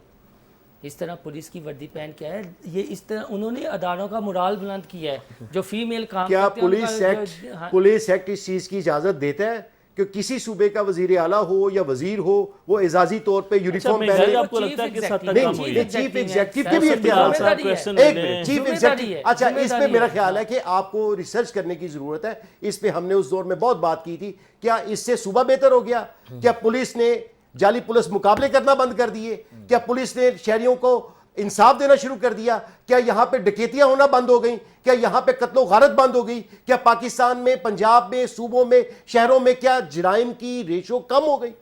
اس طرح پولیس کی وردی پہن کے ہے؟ یہ اس طرح انہوں نے اداروں کا مرال بلند کیا ہے جو فیمیل کام کیا کرتے ہیں. پولیس ایکٹ اس چیز کی اجازت دیتا ہے کہ کسی صوبے کا وزیر اعلیٰ ہو یا وزیر ہو وہ اعزازی طور پہ یونیفارم پہنے؟ آپ کو لگتا ہے کہ ساتھ تک کام ہوئی ہے؟ چیف ایگزیکٹو کے بھی اختیارات ہیں. ایک چیف ایگزیکٹو، اچھا اس پہ میرا خیال ہے کہ آپ کو ریسرچ کرنے کی ضرورت ہے. اس پہ ہم نے اس دور میں بہت بات کی تھی. کیا اس سے صوبہ بہتر ہو گیا؟ کیا پولیس نے جعلی پولیس مقابلے کرنا بند کر دیے؟ کیا پولیس نے شہریوں کو انصاف دینا شروع کر دیا؟ کیا یہاں پہ ڈکیتیاں ہونا بند ہو گئیں؟ کیا یہاں پہ قتل و غارت بند ہو گئی؟ کیا پاکستان میں، پنجاب میں، صوبوں میں، شہروں میں کیا جرائم کی ریشو کم ہو گئی؟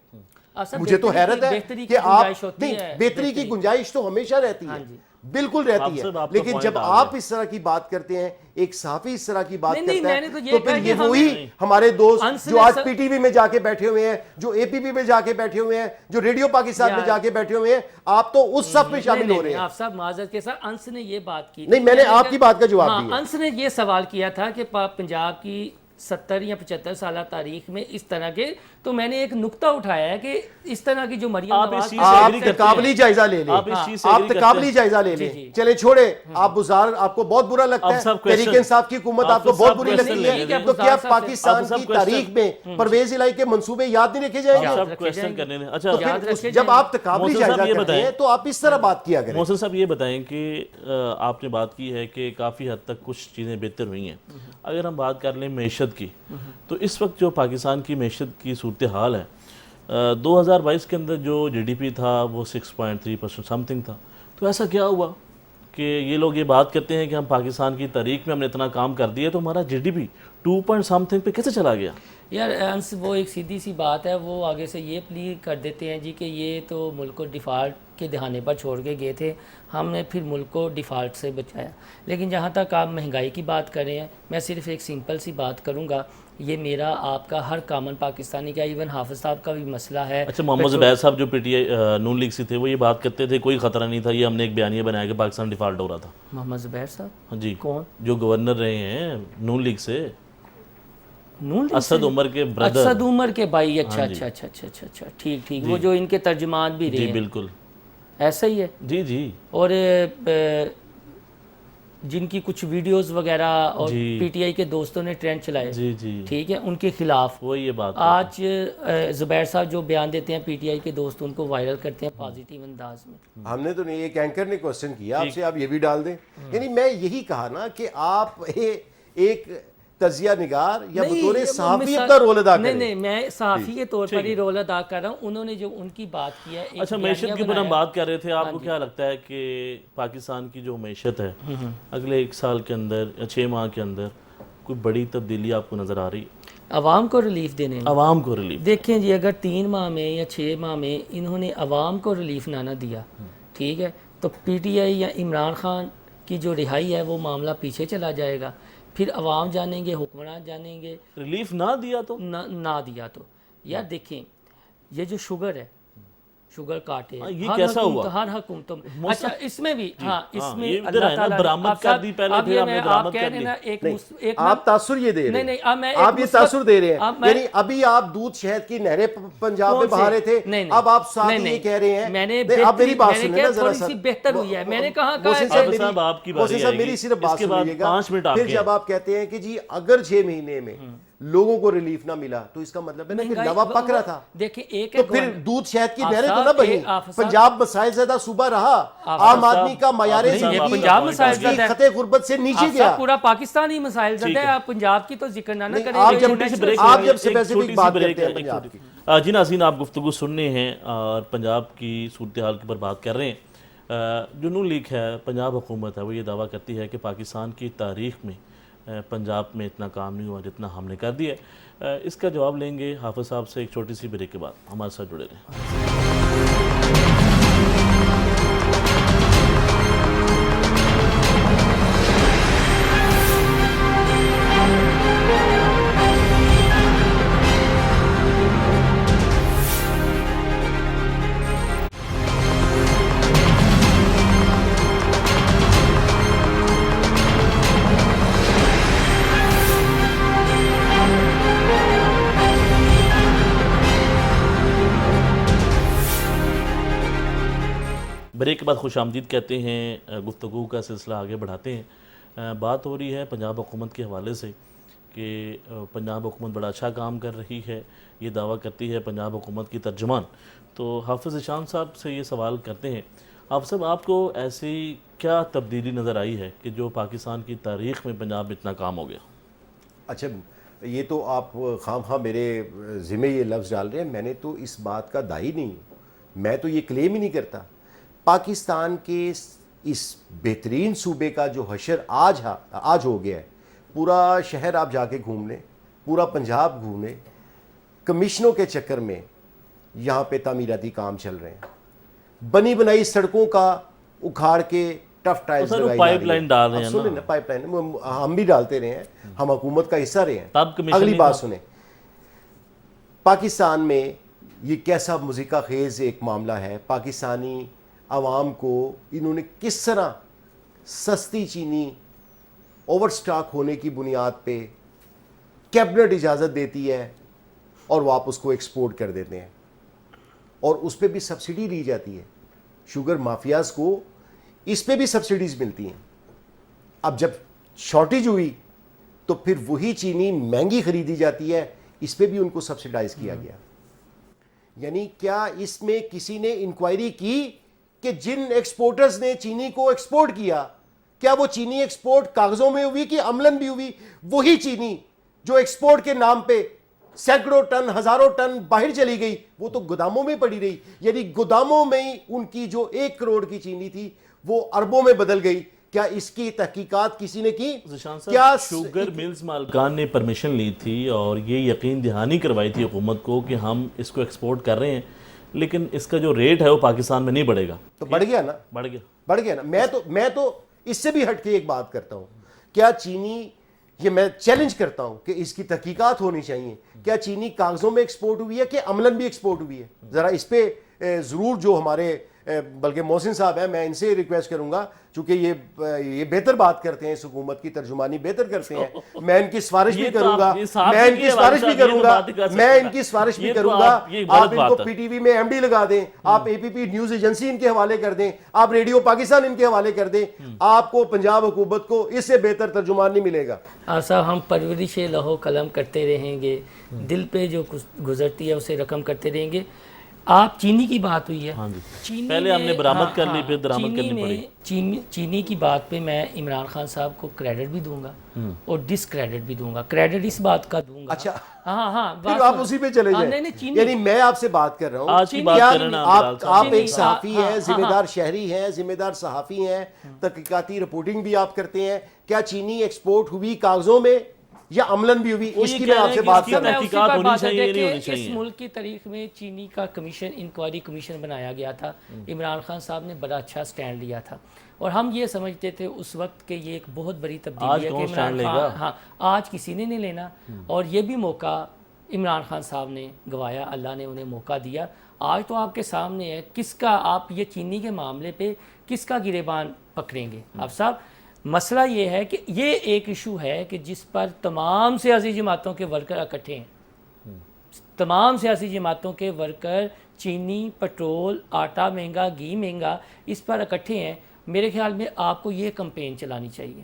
مجھے تو حیرت ہے کہ آپ نہیں، بہتری کی گنجائش تو ہمیشہ رہتی ہے، بالکل رہتی ہے. لیکن جب آپ اس طرح کی بات کرتے ہیں، ایک صحافی اس طرح کی بات کرتا ہے، تو پھر یہ وہی ہمارے دوست جو آج پی ٹی وی میں جا کے بیٹھے ہوئے ہیں، جو اے پی پی میں جا کے بیٹھے ہوئے ہیں، جو ریڈیو پاکستان میں جا کے بیٹھے ہوئے ہیں، آپ تو اس صف میں شامل ہو رہے ہیں. آپ صاحب معذرت کے ساتھ انس نے یہ بات کی، نہیں میں نے آپ کی بات کا جواب دیا. انس نے یہ سوال کیا تھا کہ پنجاب کی 70 یا 75 سالہ تاریخ میں اس طرح کے، تو میں نے ایک نقطہ اٹھایا ہے کہ اس طرح کی جو مریم نواز آپ تقابلی جائزہ لے لیں، آپ تقابلی جائزہ لے لیں. چلیں چھوڑے، آپ بزار آپ کو بہت برا لگتا ہے، تحریک انصاف کی حکومت آپ کو بہت بری لگتی ہے، تو کیا پاکستان کی تاریخ میں پرویز الہی کے منصوبے یاد نہیں رکھے جائیں گے؟ جب آپ تقابلی جائزہ کرتے ہیں تو آپ اس طرح بات کیا کریں. محسن صاحب یہ بتائیں کہ آپ نے بات کی ہے کہ کافی حد تک کچھ چیزیں بہتر ہوئی ہیں. اگر ہم بات کر لیں معیشت کی، تو اس وقت جو پاکستان کی معیشت کی صورتحال ہے، 2022 کے اندر جو جی ڈی پی تھا وہ 6.3% سم تھنگ تھا. تو ایسا کیا ہوا کہ یہ لوگ یہ بات کرتے ہیں کہ ہم پاکستان کی تاریخ میں ہم نے اتنا کام کر دیا، تو ہمارا G D P 2 some thing پہ کیسے چلا گیا؟ یار انس وہ ایک سیدھی سی بات ہے، وہ آگے سے یہ پلی کر دیتے ہیں جی کہ یہ تو ملک کو ڈیفالٹ کے دہانے پر چھوڑ کے گئے تھے، ہم نے پھر ملک کو ڈیفالٹ سے بچایا. لیکن جہاں تک آپ مہنگائی کی بات کر رہے ہیں، میں صرف ایک سمپل سی بات کروں گا، یہ میرا آپ کا ہر کامن پاکستانی کا، ایون حافظ صاحب کا بھی مسئلہ ہے. اچھا محمد زبیر صاحب جو P T I known league سے تھے، وہ یہ بات کرتے تھے کوئی خطرہ نہیں تھا، یہ ہم نے ایک بیانیہ بنایا کہ پاکستان ڈیفالٹ ہو رہا تھا. محمد زبیر صاحب؟ ہاں جی، کون؟ جو گورنر رہے ہیں نون لیگ سے، نون اسد عمر کے بردر. اسد عمر کے بھائی. اچھا ٹھیک وہ جو ان کے ترجمان بھی رہے جی ہیں. بالکل ایسا ہی ہے. جی اور جن کی کچھ ویڈیوز وغیرہ اور پی ٹی آئی کے دوستوں نے ٹرینڈ چلائے، جی ٹھیک ہے، ان کے خلاف وہ یہ بات آج زبیر صاحب جو بیان دیتے ہیں پی ٹی آئی کے دوست ان کو وائرل کرتے ہیں پازیٹیو انداز میں. ہم نے تو نہیں، ایک اینکر نے کوسچن کیا آپ سے، آپ یہ بھی ڈال دیں. یعنی میں یہی کہا نا کہ آپ ایک تجزیہ نگار یا بطور صحافی اپنا رول ادا کریں. نہیں میں صحافی کے طور پر ہی رول ادا کر رہا ہوں. انہوں نے جو ان کی بات کی ہے. اچھا معیشت کے اوپر ہم بات کر رہے تھے، آپ کو کیا لگتا ہے کہ پاکستان کی جو معیشت ہے اگلے 1 سال کے اندر یا 6 ماہ کے اندر کوئی بڑی تبدیلی آپ کو نظر آ رہی؟ عوام کو ریلیف دینے میں. عوام کو ریلیف دیکھیں جی، اگر 3 ماہ میں یا 6 ماہ میں انہوں نے عوام کو ریلیف نہ دیا، ٹھیک ہے، تو پی ٹی آئی یا عمران خان کی جو رہائی ہے وہ معاملہ پیچھے چلا جائے گا. پھر عوام جانیں گے، حکمران جانیں گے. ریلیف نہ دیا تو نہ دیا تو یار دیکھیں، یہ جو شوگر ہے، شوگر کاٹے، یہ کیسا ہوا؟ ہر حکومتوں. اچھا اس میں بھی، ہاں اس میں اللہ تعالیٰ برآمد کر دی پہلے، پھر ہم نے برآمد کر لی. آپ تاثر یہ دے رہے ہیں، آپ یہ تاثر دے رہے ہیں. یعنی ابھی آپ دودھ شہد کی نہریں پنجاب میں بہا رہے تھے، اب آپ ساتھ یہ کہہ رہے ہیں. میں نے آپ میری بات سنیں نا ذرا سا، بہتر ہوئی ہے. میں نے کہا میری صرف بات سنیے گا. پھر جب آپ کہتے ہیں کہ جی اگر 6 مہینے میں لوگوں کو ریلیف نہ ملا تو اس کا مطلب ہے نا کہ لوا پک رہا تھا. دیکھیں ایک تو پھر دودھ شہد کی نہریں تو نہ بنی. پنجاب مسائل زدہ صوبہ رہا, عام آدمی کا معیار زندگی پنجاب مسائل زدہ ہے, خطے غربت سے نیچے گیا. پورا پاکستان ہی مسائل زدہ ہے, آپ پنجاب کی تو ذکر نہ کریں. آپ جب اسپیسیفک بات کرتے ہیں پنجاب کی. جی ناظرین, آپ گفتگو سننے ہیں اور پنجاب کی صورتحال کے پر بات کر رہے ہیں. جو نون لیگ ہے, پنجاب حکومت ہے, وہ یہ دعویٰ کرتی ہے کہ پاکستان کی تاریخ میں پنجاب میں اتنا کام نہیں ہوا جتنا ہم نے کر دیا. اس کا جواب لیں گے حافظ صاحب سے ایک چھوٹی سی بریک کے بعد. ہمارے ساتھ جڑے رہیں. بریک کے بعد خوش آمدید کہتے ہیں. گفتگو کا سلسلہ آگے بڑھاتے ہیں. بات ہو رہی ہے پنجاب حکومت کے حوالے سے کہ پنجاب حکومت بڑا اچھا کام کر رہی ہے, یہ دعویٰ کرتی ہے پنجاب حکومت کی ترجمان. تو حافظ ذیشان صاحب سے یہ سوال کرتے ہیں, حافظ صاحب آپ کو ایسی کیا تبدیلی نظر آئی ہے کہ جو پاکستان کی تاریخ میں پنجاب میں اتنا کام ہو گیا؟ اچھا, یہ تو آپ خام خواہ میرے ذمہ یہ لفظ ڈال رہے ہیں. میں نے تو اس بات کا داعی نہیں ہوں, میں تو یہ کلیم ہی نہیں کرتا. پاکستان کے اس بہترین صوبے کا جو حشر آج ہو گیا ہے, پورا شہر آپ جا کے گھوم لیں, پورا پنجاب گھومیں, کمیشنوں کے چکر میں یہاں پہ تعمیراتی کام چل رہے ہیں. بنی بنائی سڑکوں کا اکھاڑ کے ٹف ٹائلز لگائی جا رہی ہیں. پائپ لائن ڈال رہے ہیں سنیں نا, پائپ لائن ہم بھی ڈالتے رہے ہیں, ہم حکومت کا حصہ رہے ہیں. اگلی بات سنیں, پاکستان میں یہ کیسا مذیقہ خیز ایک معاملہ ہے. پاکستانی عوام کو انہوں نے کس طرح سستی چینی اوور سٹاک ہونے کی بنیاد پہ کیبنٹ اجازت دیتی ہے اور وہ آپ اس کو ایکسپورٹ کر دیتے ہیں, اور اس پہ بھی سبسڈی دی جاتی ہے. شوگر مافیاز کو اس پہ بھی سبسڈیز ملتی ہیں. اب جب شارٹیج ہوئی تو پھر وہی چینی مہنگی خریدی جاتی ہے, اس پہ بھی ان کو سبسڈائز کیا گیا. یعنی کیا اس میں کسی نے انکوائری کی کہ جن ایکسپورٹرز نے چینی کو ایکسپورٹ کیا, کیا وہ چینی ایکسپورٹ کاغذوں میں ہوئی کہ عملاً بھی ہوئی؟ وہی چینی جو ایکسپورٹ کے نام پہ سینکڑوں ٹن ہزاروں ٹن باہر چلی گئی, وہ تو گوداموں میں پڑی رہی. یعنی گوداموں میں ہی ان کی جو 1 کروڑ کی چینی تھی وہ اربوں میں بدل گئی. کیا اس کی تحقیقات کسی نے کی؟ کیا شوگر ملز مالکان نے پرمیشن لی تھی اور یہ یقین دہانی کروائی تھی حکومت کو کہ ہم اس کو ایکسپورٹ کر رہے ہیں, لیکن اس کا جو ریٹ ہے وہ پاکستان میں نہیں بڑھے گا؟ تو بڑھ گیا نا, بڑھ گیا نا. میں تو اس سے بھی ہٹ کے ایک بات کرتا ہوں. کیا چینی, یہ میں چیلنج کرتا ہوں کہ اس کی تحقیقات ہونی چاہیے, کیا چینی کاغذوں میں ایکسپورٹ ہوئی ہے کہ عملاً بھی ایکسپورٹ ہوئی ہے؟ ذرا اس پہ ضرور جو ہمارے بلکہ محسن صاحب ہیں, میں ان سے ریکویسٹ کروں گا, چونکہ یہ بہتر بات کرتے ہیں, اس حکومت کی ترجمانی بہتر کرتے ہیں. میں ان کی سفارش بھی کروں گا, آپ ان کو پی ٹی وی میں ایم ڈی لگا دیں, آپ اے پی پی نیوز ایجنسی ان کے حوالے کر دیں, آپ ریڈیو پاکستان ان کے حوالے کر دیں. آپ کو پنجاب حکومت کو اس سے بہتر ترجمان نہیں ملے گا. صاحب ہم پرورش لوح قلم کرتے رہیں گے, دل پہ جو گزرتی ہے اسے رقم کرتے رہیں گے. آپ چینی کی بات ہوئی ہے, پہلے ہم نے برآمد کر لی, پھر درآمد کرنی پڑی. چینی کی بات پہ میں عمران خان صاحب کو کریڈٹ بھی دوں گا اور ڈس کریڈٹ بھی دوں گا. کریڈٹ اس بات کا دوں گا. اچھا, ہاں پھر آپ اسی پہ چلے جائیں. یعنی میں آپ سے بات کر رہا ہوں, آج کی بات کرنا, آپ ایک صحافی ہیں, ذمہ دار شہری ہیں, ذمہ دار صحافی ہیں, تحقیقاتی رپورٹنگ بھی آپ کرتے ہیں. کیا چینی ایکسپورٹ ہوئی کاغذوں میں یا عملاً بھی ہوئی؟ اس کی میں آپ سے بات کر رہا ہوں. اس ملک کی تاریخ میں چینی کا کمیشن, انکوائری کمیشن بنایا گیا تھا. عمران خان صاحب نے بڑا اچھا سٹینڈ لیا تھا اور ہم یہ سمجھتے تھے اس وقت کہ یہ ایک بہت بڑی تبدیلی ہے کہ عمران خان, ہاں آج کسی نے نہیں لینا, اور یہ بھی موقع عمران خان صاحب نے گوایا, اللہ نے انہیں موقع دیا. آج تو آپ کے سامنے ہے کس کا, آپ یہ چینی کے معاملے پہ کس کا گریبان پکڑیں گے؟ آپ صاحب مسئلہ یہ ہے کہ یہ ایک ایشو ہے کہ جس پر تمام سیاسی جماعتوں کے ورکر اکٹھے ہیں. تمام سیاسی جماعتوں کے ورکر چینی, پٹرول, آٹا مہنگا, گھی مہنگا, اس پر اکٹھے ہیں. میرے خیال میں آپ کو یہ کمپین چلانی چاہیے.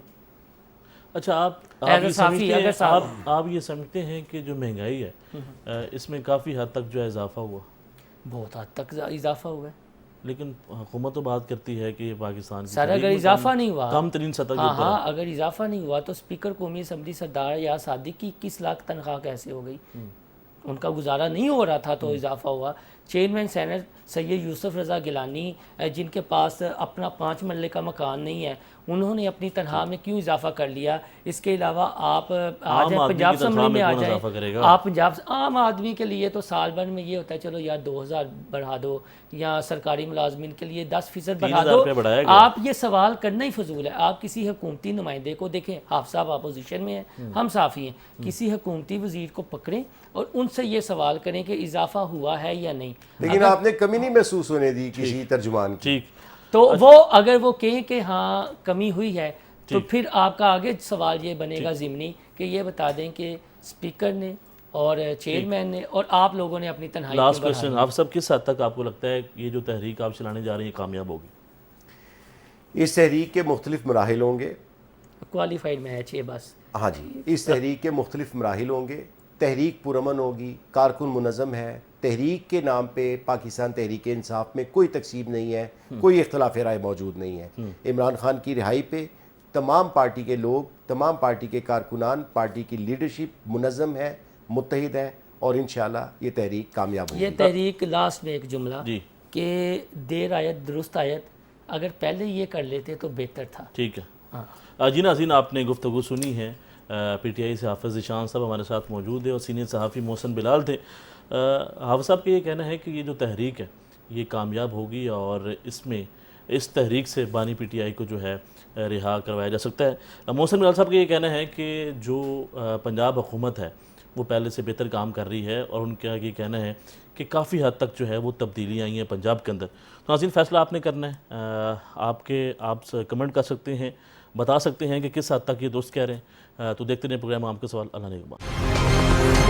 اچھا آپ As a یہ صحافی، سمجھتے ہیں اگر صاحب- آپ یہ سمجھتے ہیں کہ جو مہنگائی ہے اس میں کافی حد تک جو ہے اضافہ ہوا، بہت حد تک اضافہ ہوا ہے لیکن حکومت تو بات کرتی ہے کہ یہ پاکستان کی سر، تحریک اگر میں اضافہ نہیں ہوا، کم ترین سطح کے ہاں اوپر ہے۔ ہاں اگر اضافہ نہیں ہوا تو اسپیکر قومی اسمبلی سردار یا صادق کی 21 لاکھ تنخواہ کیسے ہو گئی؟ ان کا گزارا نہیں ہو رہا تھا تو اضافہ ہوا۔ چیئرمین سینٹ سید یوسف رضا گیلانی جن کے پاس اپنا 5 مرلے کا مکان نہیں ہے، انہوں نے اپنی تنخواہ میں کیوں اضافہ کر لیا؟ اس کے علاوہ آپ آ عام جائیں آدمی پنجاب کی تنخواہ اسمبلی میں میں آ کون جائیں، اضافہ کرے گا؟ آپ پنجاب عام آدمی کے لیے تو سال بھر میں یہ ہوتا ہے چلو یار 2000 بڑھا دو، یا سرکاری ملازمین کے لیے 10% بڑھا 3000 دو۔ روپے بڑھایا گیا۔ آپ یہ سوال کرنا ہی فضول ہے۔ آپ کسی حکومتی نمائندے کو دیکھیں، حافظ صاحب اپوزیشن میں ہیں، ہم صحافی ہیں، کسی حکومتی وزیر کو پکڑیں اور ان سے یہ سوال کریں کہ اضافہ ہوا ہے یا نہیں۔ لیکن آپ نے کمی نہیں محسوس ہونے دی کسی ترجمان کی؟ ٹھیک، تو وہ اگر وہ کہیں کہ ہاں کمی ہوئی ہے تو پھر آپ کا آگے سوال یہ بنے گا ضمنی کہ یہ بتا دیں کہ اسپیکر نے اور چیئرمین نے اور آپ لوگوں نے اپنی تنہائی لاسٹ کیوں بڑھائی؟ کوشچن، آپ سب کس حد تک آپ کو لگتا ہے کہ یہ جو تحریک آپ چلانے جا رہے ہیں کامیاب ہوگی؟ اس تحریک کے مختلف مراحل ہوں گے۔ کوالیفائڈ میچ یہ بس۔ ہاں جی، اس تحریک کے مختلف مراحل ہوں گے۔ تحریک پرامن ہوگی، کارکن منظم ہے، تحریک کے نام پہ پاکستان تحریک انصاف میں کوئی تقسیم نہیں ہے، کوئی اختلاف رائے موجود نہیں ہے۔ عمران خان کی رہائی پہ تمام پارٹی کے لوگ، تمام پارٹی کے کارکنان، پارٹی کی لیڈرشپ منظم ہے، متحد ہے، اور انشاءاللہ یہ تحریک کامیاب ہوگی۔ یہ تحریک لاسٹ میں ایک جملہ جی کہ دیر آیت درست آیت، اگر پہلے یہ کر لیتے تو بہتر تھا۔ ٹھیک ہے جی ناظرین، آپ نے گفتگو سنی ہے، پی ٹی آئی سے حافظ ذیشان صاحب ہمارے ساتھ موجود ہیں اور سینئر صحافی محسن بلال تھے۔ حافظ صاحب کا یہ کہنا ہے کہ یہ جو تحریک ہے یہ کامیاب ہوگی اور اس تحریک سے بانی پی ٹی آئی کو جو ہے رہا کروایا جا سکتا ہے۔ محسن بلال صاحب کا یہ کہنا ہے کہ جو پنجاب حکومت ہے وہ پہلے سے بہتر کام کر رہی ہے، اور ان کا یہ کہنا ہے کہ کافی حد تک جو ہے وہ تبدیلیاں آئی ہیں پنجاب کے اندر۔ تو ناظرین، فیصلہ آپ نے کرنا ہے، آپ کمنٹ کر سکتے ہیں، بتا سکتے ہیں کہ کس حد تک یہ دوست کہہ رہے ہیں۔ تو دیکھتے رہیں پروگرام آپ کے سوال۔ اللہ نے